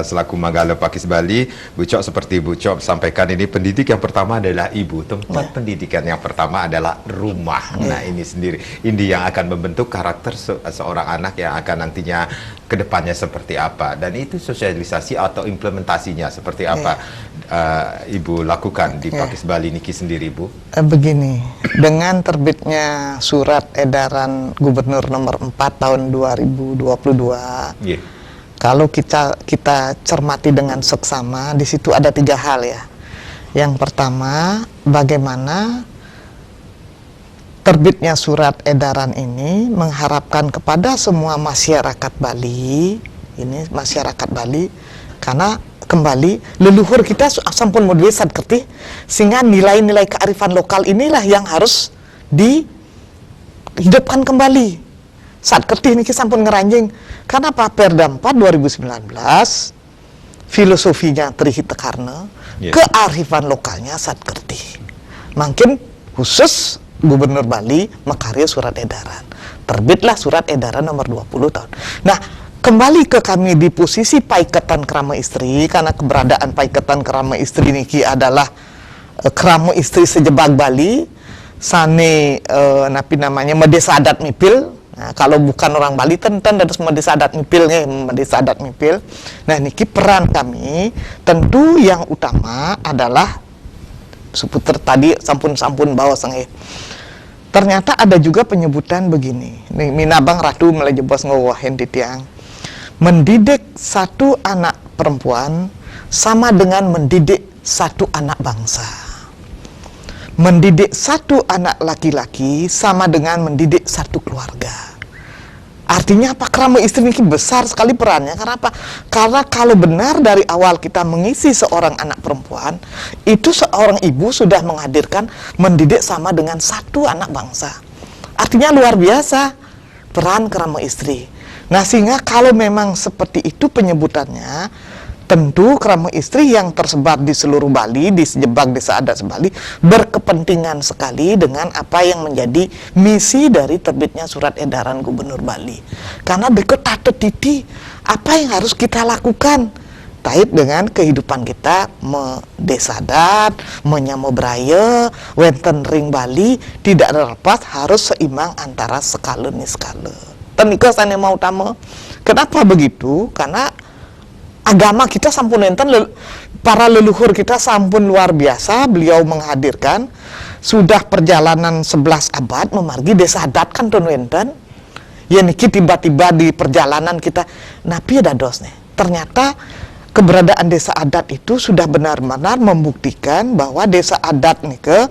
selaku Manggala Pakis Bali. Bu Chok, seperti Bu Chok sampaikan, ini pendidik yang pertama adalah ibu. Tempat pendidikan yang pertama adalah rumah. Nah ini sendiri, ini yang akan membentuk karakter seorang anak yang akan nantinya kedepannya seperti apa. Dan itu sosialisasi atau implementasinya seperti apa Ibu lakukan di Pakis Bali Niki sendiri, Bu? Begini, dengan terbitnya surat edaran Gubernur nomor 4 tahun 2022, kalau kita cermati dengan seksama, di situ ada 3 hal ya. Yang pertama, bagaimana terbitnya surat edaran ini mengharapkan kepada semua masyarakat Bali, karena kembali leluhur kita sampun model sad kertih, sehingga nilai-nilai kearifan lokal inilah yang harus hidupkan kembali. Saat ketih niki sampun ngeranjing. Kenapa Perda 4 2019 filosofinya Trihita Karna, kearifan lokalnya saat kerti. Makin khusus Gubernur Bali makarya surat edaran. Terbitlah surat edaran nomor 20 tahun. Nah, kembali ke kami di posisi Paiketan Krama Istri, karena keberadaan Paiketan Krama Istri niki adalah krama istri sejebak Bali, sane napi namanya Medesa Adat Mipil. Nah, kalau bukan orang Bali tentu harus Medesa Adat Mipil nih, Medesa Adat Mipil. Nah, niki peran kami tentu yang utama adalah seputar tadi sampun-sampun bawa sengeh. Ternyata ada juga penyebutan begini. Nih Minabang Ratu melejebos ngowahin di tiang. Mendidik satu anak perempuan sama dengan mendidik satu anak bangsa. Mendidik satu anak laki-laki sama dengan mendidik satu keluarga. Artinya apa? Krama istri ini besar sekali perannya. Karena apa? Karena kalau benar dari awal kita mengisi seorang anak perempuan, itu seorang ibu sudah menghadirkan mendidik sama dengan satu anak bangsa. Artinya luar biasa peran krama istri. Nah, sehingga kalau memang seperti itu penyebutannya, tentu krama istri yang tersebar di seluruh Bali, di sejebak desa adat Bali, berkepentingan sekali dengan apa yang menjadi misi dari terbitnya surat edaran Gubernur Bali. Karena berikut tata titi, apa yang harus kita lakukan kait dengan kehidupan kita desa adat, menyamo braya, wenten ring Bali, tidak terlepas harus seimbang antara skala nih skala. Tenika sana mau utama. Kenapa begitu? Karena agama kita sampun enten, para leluhur kita sampun luar biasa, beliau menghadirkan sudah perjalanan 11 abad memargi desa adat kan ton enten. Ya niki tiba-tiba di perjalanan kita napi ada dos nih. Ternyata keberadaan desa adat itu sudah benar-benar membuktikan bahwa desa adat nih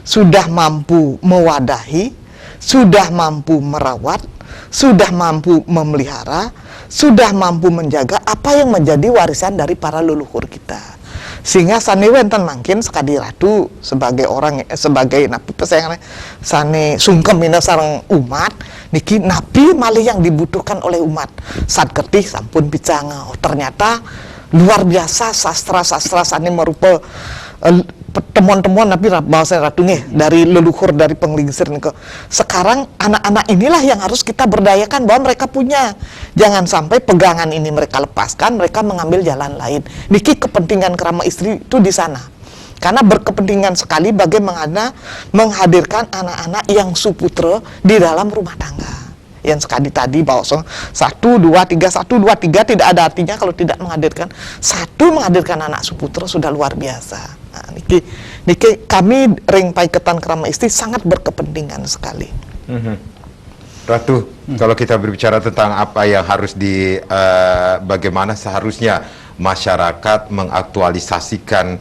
sudah mampu mewadahi, sudah mampu merawat, sudah mampu memelihara, sudah mampu menjaga apa yang menjadi warisan dari para leluhur kita. Sehingga sane wenten mangkin sekadi ratu sebagai orang, sebagai napi pesayangan sane sungkem mina sareng umat niki napi malih yang dibutuhkan oleh umat. Saat ketih sampun picanga. Oh, ternyata luar biasa sastra-sastra sane merupa temuan-temuan nabi bahasa ratu nih dari leluhur dari penglingsir nih. Sekarang anak-anak inilah yang harus kita berdayakan bahwa mereka punya. Jangan sampai pegangan ini mereka lepaskan, mereka mengambil jalan lain. Niki kepentingan krama istri itu di sana. Karena berkepentingan sekali bagaimana menghadirkan anak-anak yang suputra di dalam rumah tangga. Yang sekali tadi bahwa 1, 2, 3, 1, 2, 3 tidak ada artinya kalau tidak menghadirkan menghadirkan anak suputra sudah luar biasa. Nah, niki kami ring Paiketan Krama Istri sangat berkepentingan sekali. Ratu, kalau kita berbicara tentang apa yang harus bagaimana seharusnya masyarakat mengaktualisasikan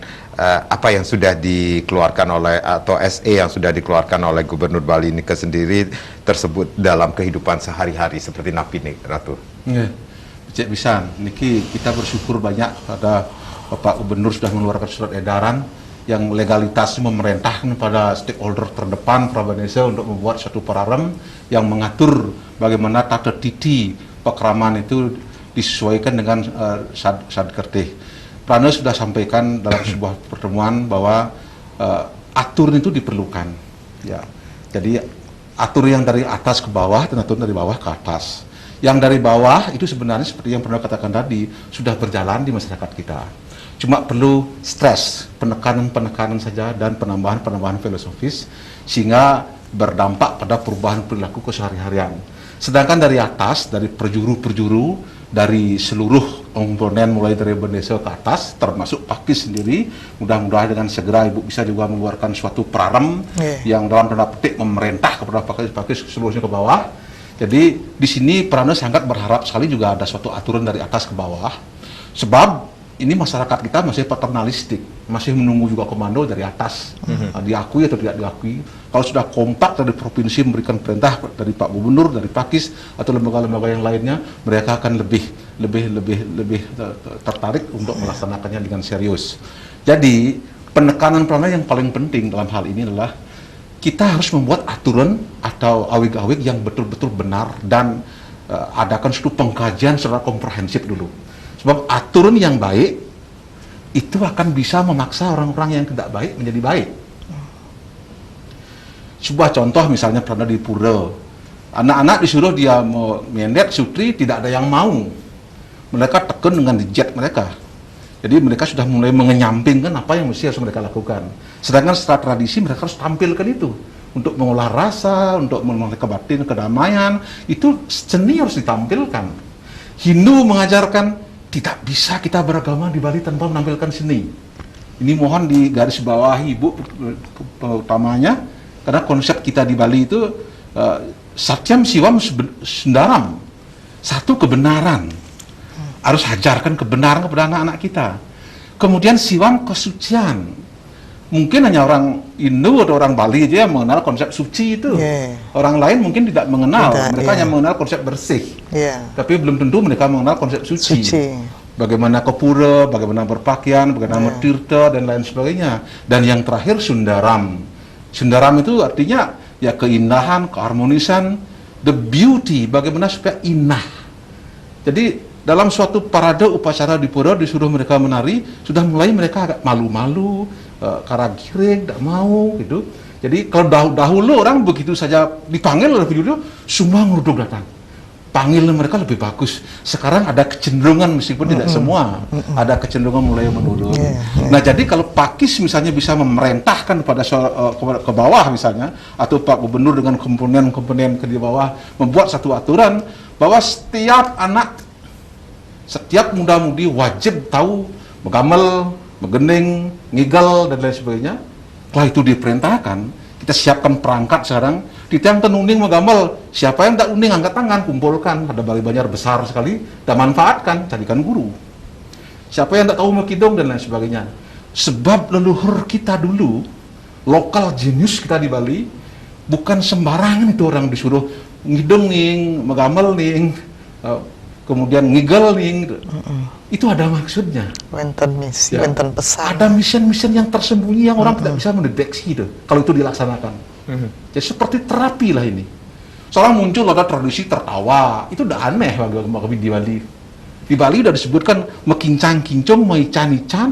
apa yang sudah dikeluarkan oleh atau SE yang sudah dikeluarkan oleh Gubernur Bali ini sendiri tersebut dalam kehidupan sehari-hari seperti napi nih, Ratu. Nggih. Cek bisa, niki kita bersyukur banyak pada Bapak Gubernur sudah mengeluarkan surat edaran yang legalitasnya memerintahkan pada stakeholder terdepan Prabanesa untuk membuat satu pararem yang mengatur bagaimana tata titi pekraman itu disesuaikan dengan sad kertih. Prana sudah sampaikan dalam sebuah pertemuan bahwa atur itu diperlukan. Ya, jadi atur yang dari atas ke bawah dan atur dari bawah ke atas. Yang dari bawah itu sebenarnya seperti yang pernah katakan tadi sudah berjalan di masyarakat kita. Cuma perlu stres, penekanan-penekanan saja dan penambahan-penambahan filosofis sehingga berdampak pada perubahan perilaku kesehari-harian. Sedangkan dari atas, dari perjuru-perjuru, dari seluruh komponen mulai dari Bendesa ke atas, termasuk Pakis sendiri, mudah-mudahan dengan segera Ibu bisa juga mengeluarkan suatu prarem yang dalam tanda petik memerintah kepada Pakis seluruhnya ke bawah. Jadi di sini Prana sangat berharap sekali juga ada suatu aturan dari atas ke bawah, sebab ini masyarakat kita masih paternalistik, masih menunggu juga komando dari atas, diakui atau tidak diakui. Kalau sudah kompak dari provinsi memberikan perintah dari Pak Gubernur, dari Pakis atau lembaga-lembaga yang lainnya, mereka akan lebih tertarik untuk melaksanakannya dengan serius. Jadi penekanan Prana yang paling penting dalam hal ini adalah kita harus membuat aturan atau awig-awig yang betul-betul benar dan adakan suatu pengkajian secara komprehensif dulu. Sebab aturan yang baik itu akan bisa memaksa orang-orang yang tidak baik menjadi baik. Sebuah contoh misalnya pernah di pura, anak-anak disuruh dia mau mendet sutri, tidak ada yang mau. Mereka tekan dengan jet mereka. Jadi mereka sudah mulai mengenyampingkan apa yang mesti harus mereka lakukan. Sedangkan secara tradisi mereka harus tampilkan itu. Untuk mengolah rasa, untuk mengolah kebatin, kedamaian, itu seni harus ditampilkan. Hindu mengajarkan tidak bisa kita beragama di Bali tanpa menampilkan seni. Ini mohon digaris bawahi Ibu utamanya, karena konsep kita di Bali itu Satyam Siwam Sundaram, satu kebenaran. Harus ajarkan kebenaran kepada anak-anak kita. Kemudian Siwam kesucian. Mungkin hanya orang Hindu atau orang Bali aja yang mengenal konsep suci itu. Orang lain mungkin tidak mengenal. Mereka hanya mengenal konsep bersih. Tapi belum tentu mereka mengenal konsep suci. Bagaimana ke pura, bagaimana berpakaian, bagaimana bertirta, dan lain sebagainya. Dan yang terakhir Sundaram. Sundaram itu artinya ya keindahan, keharmonisan, the beauty, bagaimana supaya indah. Jadi dalam suatu parade upacara di pura disuruh mereka menari, sudah mulai mereka agak malu-malu, karagiring, tidak mau gitu. Jadi kalau dahulu orang begitu saja dipanggil oleh video, semua ngeruduk datang. Panggil mereka lebih bagus. Sekarang ada kecenderungan, meskipun tidak semua, ada kecenderungan mulai menurun. Nah jadi kalau Pakis misalnya bisa memerintahkan pada ke bawah misalnya, atau Pak Gubernur dengan komponen-komponen ke di bawah membuat satu aturan bahwa setiap muda-mudi wajib tahu megamel, megening, ngigal, dan lain sebagainya. Setelah itu diperintahkan, kita siapkan perangkat sekarang, kita yang tenuning megamel, siapa yang tak uning angkat tangan, kumpulkan, ada Bali Banjar besar sekali, dan manfaatkan, carikan guru. Siapa yang tak tahu mekidong, dan lain sebagainya. Sebab leluhur kita dulu, lokal jenius kita di Bali, bukan sembarangan itu orang disuruh ngidong ning, megamel ning, kemudian ngigel nih, itu ada maksudnya. Wenten misi, wenten pesan. Ada mission-mission yang tersembunyi yang orang tidak bisa mendeteksi itu kalau itu dilaksanakan. Jadi seperti terapi lah ini. Soalnya muncul ada tradisi tertawa, itu udah aneh bagi di Bali. Di Bali udah disebutkan mekincang-kincong, meican-ican.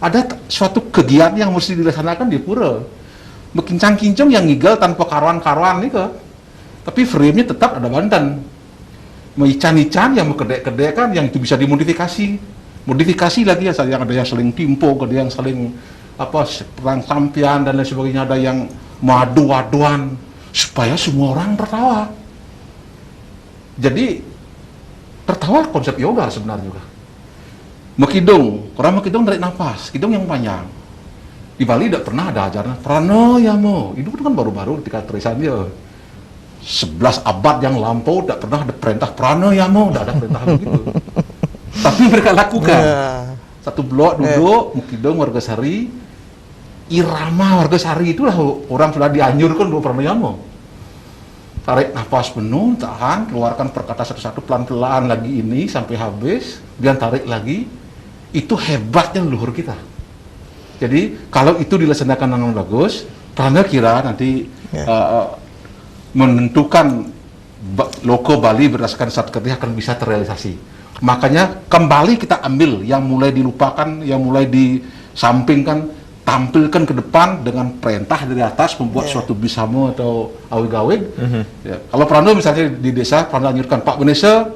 Ada suatu kegiatan yang mesti dilaksanakan di pura. Mekincang-kincong yang ngigel tanpa karuan-karuan nih ke. Tapi frame-nya tetap ada Banten. Meican-ican yang mekedek-kedekan yang itu bisa dimodifikasi. Modifikasi lagi ya, yang ada yang saling timpo, ada yang saling perang sampian dan lain sebagainya, ada yang madu-waduan supaya semua orang tertawa. Jadi tertawa konsep yoga sebenarnya juga. Mekidung, orang mekidung tarik nafas, kidung yang panjang. Di Bali tidak pernah ada ajaran pranayama. Itu kan baru-baru ketika tulisan dia 11 abad yang lampau tidak pernah ada perintah pranayama, tidak ada perintah begitu. Tapi mereka lakukan. Satu blok duduk, mukidong wargasari, irama wargasari itulah orang sudah dianjurkan dua pranayama. Tarik nafas penuh, tahan, keluarkan perkata satu-satu pelan-pelan lagi ini sampai habis, dan tarik lagi. Itu hebatnya leluhur kita. Jadi kalau itu dilaksanakan dengan bagus, karena kira nanti menentukan logo Bali berdasarkan saat kerja akan bisa terrealisasi. Makanya kembali kita ambil yang mulai dilupakan, yang mulai disampingkan, tampilkan ke depan dengan perintah dari atas membuat suatu bisamo atau awig-awig. Ya. Kalau Prano misalnya di desa, Prano anjurkan Pak Benesa,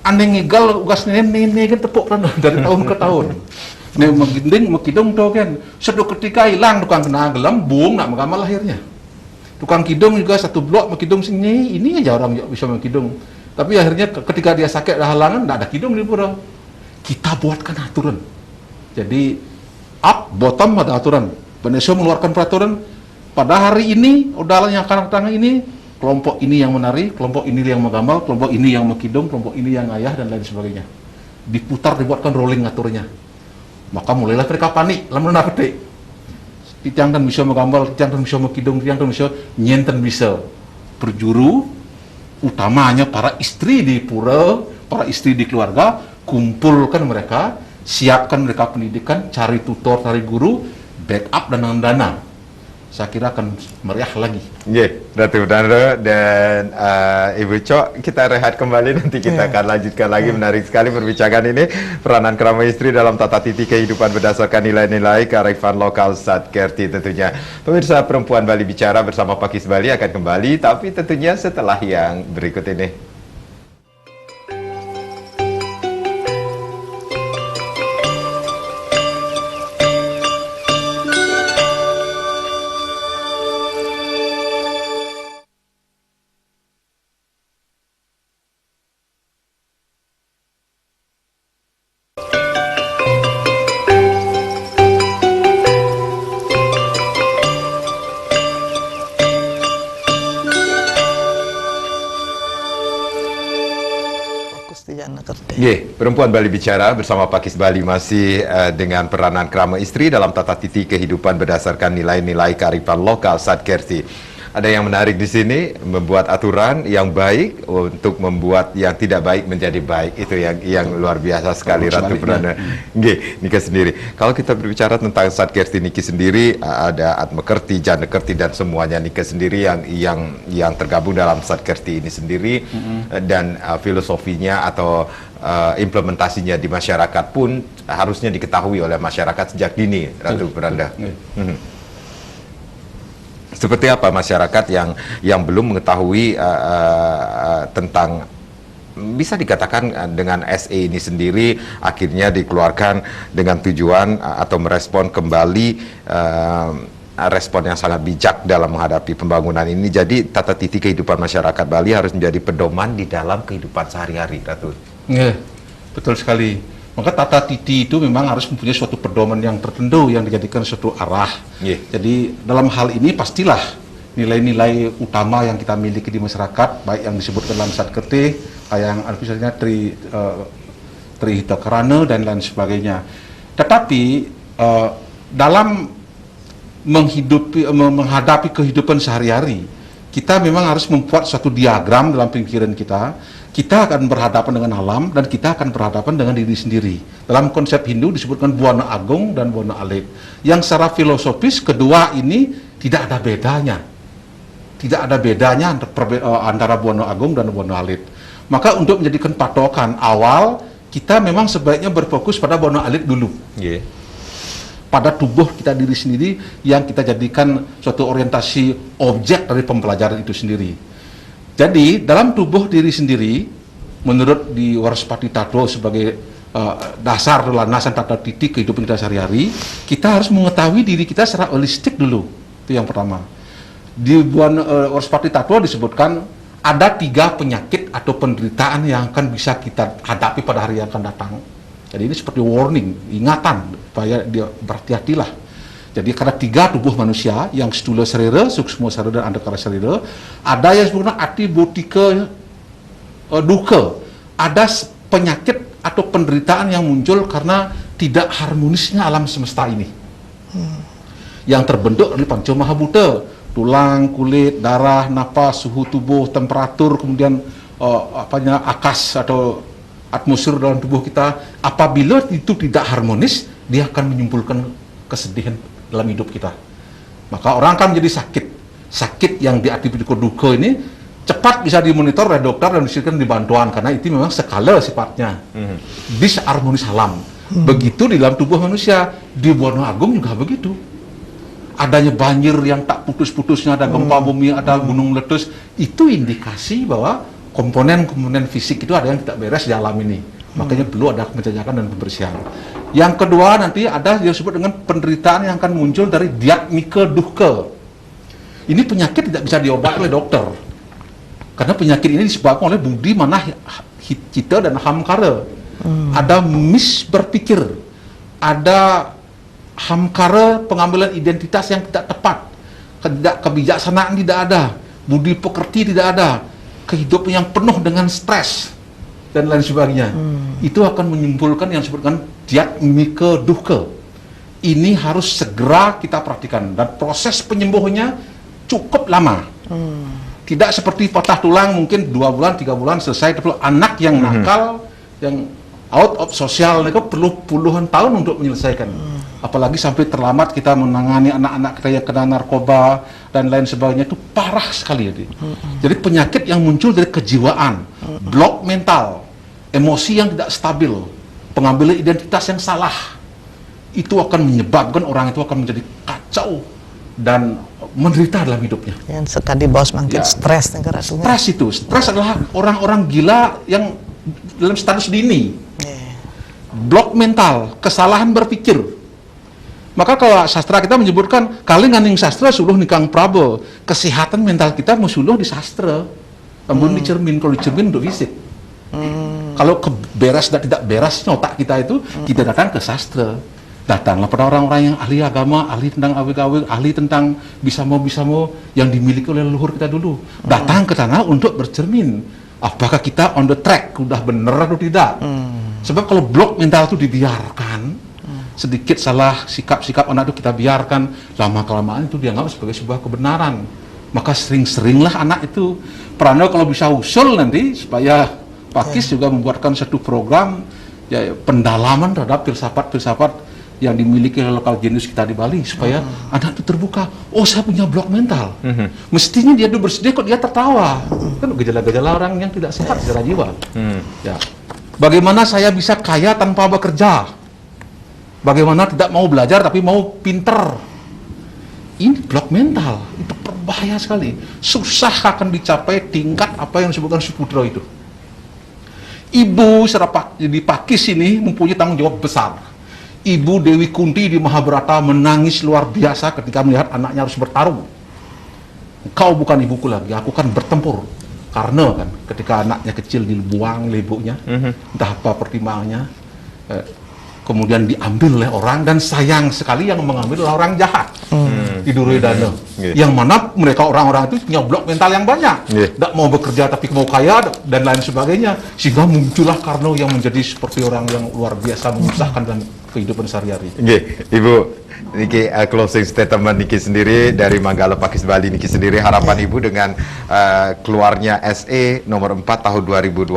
ane ngigal ugas nene kan tepuk Prano dari tahun ke tahun. Nih menggending, mekidong tuh kan, suatu ketika hilang tukang kena gelam, buang nak mengamal lahirnya. Tukang kidung juga satu blok mekidung sini, ini aja orang bisa mekidung. Tapi akhirnya ketika dia sakit ada halangan, tidak ada kidung di pura. Kita buatkan aturan. Jadi up, bottom ada aturan. Indonesia mengeluarkan peraturan. Pada hari ini, udahlah yang akan ini, kelompok ini yang menari, kelompok ini yang menggambar, kelompok ini yang mekidung, kelompok ini yang ayah dan lain sebagainya. Diputar, dibuatkan rolling aturnya. Maka mulailah mereka panik, lalu petik. Tiang dan bisa menggambar, tiang dan bisa mekidung, tiang dan bisa nyenten bisa berjuru, utamanya para istri di pura, para istri di keluarga, kumpulkan mereka, siapkan mereka pendidikan, cari tutor, cari guru, backup dan dana. saya kira akan meriah lagi. Ratu Nando dan Ibu Cok, kita rehat kembali, nanti kita akan lanjutkan lagi. Menarik sekali perbincangan ini, peranan krama istri dalam tata titi kehidupan berdasarkan nilai-nilai kearifan lokal Satkerti tentunya. Pemirsa, Perempuan Bali Bicara bersama Pakis Bali akan kembali, tapi tentunya setelah yang berikut ini. Perempuan Bali Bicara bersama Pakis Bali masih dengan peranan krama istri dalam tata titi kehidupan berdasarkan nilai-nilai kearifan lokal Satkerti. Ada yang menarik di sini, membuat aturan yang baik untuk membuat yang tidak baik menjadi baik. Itu yang luar biasa sekali, Ratu Prana. Nika sendiri. Kalau kita berbicara tentang Satkerti Niki sendiri, ada Atmakerti, Janekerti dan semuanya Nika sendiri yang tergabung dalam Satkerti ini sendiri, dan filosofinya atau implementasinya di masyarakat pun harusnya diketahui oleh masyarakat sejak dini, Ratu Prana. Seperti apa masyarakat yang belum mengetahui tentang, bisa dikatakan dengan SE ini sendiri akhirnya dikeluarkan dengan tujuan atau merespon kembali respon yang sangat bijak dalam menghadapi pembangunan ini. Jadi tata titi kehidupan masyarakat Bali harus menjadi pedoman di dalam kehidupan sehari-hari, Ratu. Betul sekali. Maka tata titi itu memang harus mempunyai suatu pedoman yang tertentu yang dijadikan suatu arah. Jadi dalam hal ini pastilah nilai-nilai utama yang kita miliki di masyarakat, baik yang disebutkan dalam Satkerti, kayak yang misalnya Trihita Karana dan lain sebagainya. Tetapi dalam menghadapi kehidupan sehari-hari, kita memang harus membuat suatu diagram dalam pikiran kita. Kita akan berhadapan dengan alam dan kita akan berhadapan dengan diri sendiri. Dalam konsep Hindu disebutkan Buana Agung dan Buana Alit. Yang secara filosofis kedua ini tidak ada bedanya. Tidak ada bedanya antara Buana Agung dan Buana Alit. Maka untuk menjadikan patokan awal, kita memang sebaiknya berfokus pada Buana Alit dulu. Pada tubuh kita diri sendiri yang kita jadikan suatu orientasi objek dari pembelajaran itu sendiri. Jadi dalam tubuh diri sendiri, menurut di Waraspati Tattwa sebagai dasar landasan tata titi kehidupan kita sehari-hari, kita harus mengetahui diri kita secara holistik dulu. Itu yang pertama. Di Waraspati Tattwa disebutkan ada 3 penyakit atau penderitaan yang akan bisa kita hadapi pada hari yang akan datang. Jadi ini seperti warning, ingatan, supaya dia berhati-hatilah. Jadi karena 3 tubuh manusia, yang stula sarira, suksma sarira, dan andakara sarira, ada yang sebenarnya ati botika duka. Ada penyakit atau penderitaan yang muncul karena tidak harmonisnya alam semesta ini. Yang terbentuk oleh panca mahabhuta, tulang, kulit, darah, napas, suhu tubuh, temperatur, kemudian akas atau atmosfer dalam tubuh kita. Apabila itu tidak harmonis, dia akan menimbulkan kesedihan dalam hidup kita. Maka orang akan menjadi sakit yang diakibatkan duka ini cepat bisa dimonitor oleh dokter dan diberikan dibantuan, karena itu memang skala sifatnya disharmonis alam. Begitu di dalam tubuh manusia. Di Buana Agung juga begitu. Adanya banjir yang tak putus-putusnya, ada gempa bumi, ada gunung meletus, itu indikasi bahwa komponen-komponen fisik itu ada yang tidak beres di alam ini. Makanya perlu ada penjajakan dan pembersihan. Yang kedua nanti ada yang disebut dengan penderitaan yang akan muncul dari diatmika duhka. Ini penyakit tidak bisa diobati oleh dokter. Karena penyakit ini disebabkan oleh budi manah cita dan hamkara. Ada berpikir, ada hamkara pengambilan identitas yang tidak tepat, kebijaksanaan tidak ada, budi pekerti tidak ada, kehidupan yang penuh dengan stres dan lain sebagainya. Itu akan menimbulkan yang disebutkan diatmika duhka. Ini harus segera kita perhatikan, dan proses penyembuhannya cukup lama. Tidak seperti patah tulang mungkin 2 bulan, 3 bulan selesai. Tapi anak yang nakal, yang out of sosial, mereka perlu puluhan tahun untuk menyelesaikan. apalagi sampai terlambat kita menangani anak-anak kita yang kena narkoba dan lain sebagainya, itu parah sekali. Jadi penyakit yang muncul dari kejiwaan, blok mental, emosi yang tidak stabil, pengambilan identitas yang salah, itu akan menyebabkan orang itu akan menjadi kacau dan menderita dalam hidupnya. Yang sekali bos makin Ya. stres negara sungai. Stres itu, stres adalah orang-orang gila yang dalam status dini. Blok mental, kesalahan berpikir. Maka kalau sastra kita menyebutkan kali nganing sastra suluh nikang prabe, kesehatan mental kita musuluh di sastra. Namun dicermin, kalau dicermin untuk fisik. Kalau beres dan tidak beres otak kita itu, kita datang ke sastra. Datanglah pada orang-orang yang ahli agama, ahli tentang awik-awik, ahli tentang bisa-mau yang dimiliki oleh leluhur kita dulu. Datang ke sana untuk bercermin. Apakah kita on the track, udah benar atau tidak? Sebab kalau blok mental itu dibiarkan, sedikit salah sikap-sikap anak itu kita biarkan, lama-kelamaan itu dianggap sebagai sebuah kebenaran. Maka sering-seringlah anak itu, Prano kalau bisa usul nanti, supaya Pakis juga membuatkan satu program ya, pendalaman terhadap filsafat-filsafat yang dimiliki oleh lokal genius kita di Bali, supaya anak itu terbuka, oh saya punya blok mental. Mestinya dia itu bersedia kok dia tertawa. Kan gejala-gejala orang yang tidak sehat secara jiwa. Ya. Bagaimana saya bisa kaya tanpa bekerja? Bagaimana tidak mau belajar tapi mau pinter? Ini blok mental, itu berbahaya sekali. Susah akan dicapai tingkat apa yang disebutkan Suputra itu. Ibu di Pakis ini mempunyai tanggung jawab besar. Ibu Dewi Kunti di Mahabharata menangis luar biasa ketika melihat anaknya harus bertarung. Kau bukan ibuku lagi, aku kan bertempur. Karena kan ketika anaknya kecil dibuang oleh ibunya, entah apa pertimbangannya, kemudian diambil oleh orang, dan sayang sekali yang mengambil adalah orang jahat di Duryodhana, yang mana mereka orang-orang itu punya blok mental yang banyak, tidak mau bekerja tapi mau kaya dan lain sebagainya, sehingga muncullah Karno yang menjadi seperti orang yang luar biasa menyusahkan dalam kehidupan sehari-hari. Ibu, niki closing statement niki sendiri dari Manggala Pakis Bali niki sendiri, harapan Ibu dengan keluarnya SE nomor 4 tahun 2022,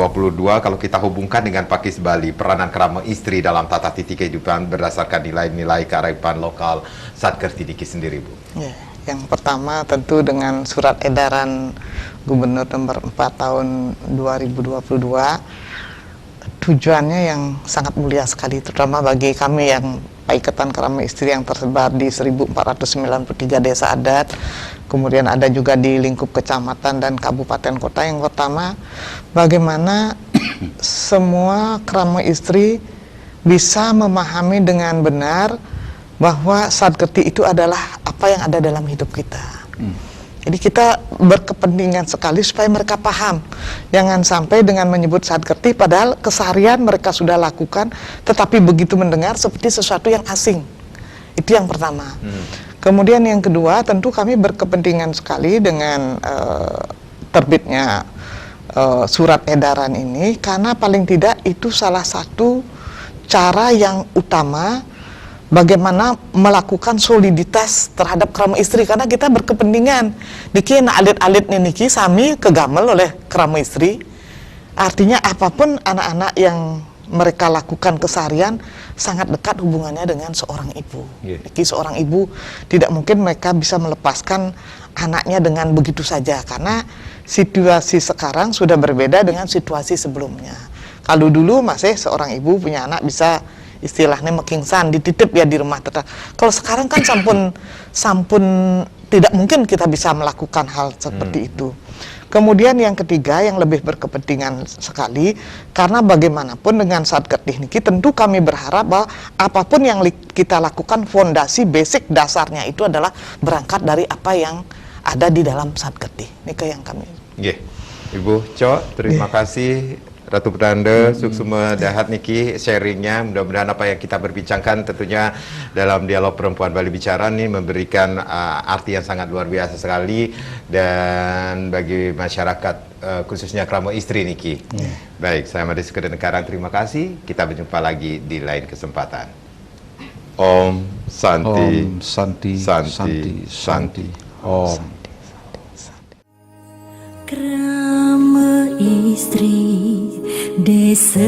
kalau kita hubungkan dengan Pakis Bali, peranan krama istri dalam tata titi kehidupan berdasarkan nilai-nilai kearifan lokal Satkerti niki sendiri, Bu. Ya, yang pertama tentu dengan surat edaran Gubernur nomor 4 tahun 2022, tujuannya yang sangat mulia sekali, terutama bagi kami yang Paiketan Krama Istri yang tersebar di 1493 desa adat, kemudian ada juga di lingkup kecamatan dan kabupaten kota. Yang pertama, bagaimana semua krama istri bisa memahami dengan benar bahwa Satkerti itu adalah apa yang ada dalam hidup kita. Jadi kita berkepentingan sekali supaya mereka paham. Jangan sampai dengan menyebut Satkerti padahal keseharian mereka sudah lakukan, tetapi begitu mendengar seperti sesuatu yang asing. Itu yang pertama. Kemudian yang kedua, tentu kami berkepentingan sekali dengan terbitnya surat edaran ini, karena paling tidak itu salah satu cara yang utama bagaimana melakukan soliditas terhadap krama istri, karena kita berkepentingan niki na alit-alit niki sami kegamel oleh krama istri. Artinya apapun anak-anak yang mereka lakukan keseharian sangat dekat hubungannya dengan seorang ibu. Niki seorang ibu tidak mungkin mereka bisa melepaskan anaknya dengan begitu saja, karena situasi sekarang sudah berbeda dengan situasi sebelumnya. Kalau dulu masih seorang ibu punya anak bisa istilahnya mekingsan, dititip ya di rumah tetap. Kalau sekarang kan sampun tidak mungkin kita bisa melakukan hal seperti itu. Kemudian yang ketiga yang lebih berkepentingan sekali, karena bagaimanapun dengan Satkerti niki tentu kami berharap bahwa apapun yang kita lakukan, fondasi basic dasarnya itu adalah berangkat dari apa yang ada di dalam Satkerti. Niki yang kami. Ibu Cok, terima kasih. Ratu Petanda, Suksuma Dahat niki sharingnya, mudah-mudahan apa yang kita berbincangkan tentunya dalam dialog perempuan Bali Bicara ini memberikan arti yang sangat luar biasa sekali, dan bagi masyarakat khususnya krama istri niki. Baik, saya Made Sekedar Karang, terima kasih, kita berjumpa lagi di lain kesempatan. Om Santi, Om Santi, Santi, Santi, Santi, Om. Krama istri desa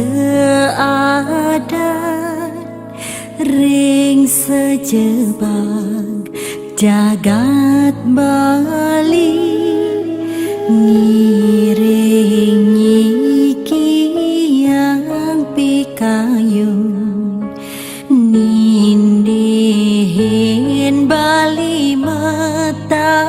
adat ring sejebak jagat Bali ngiring nyiki yang pikayun nindihin Bali mataksu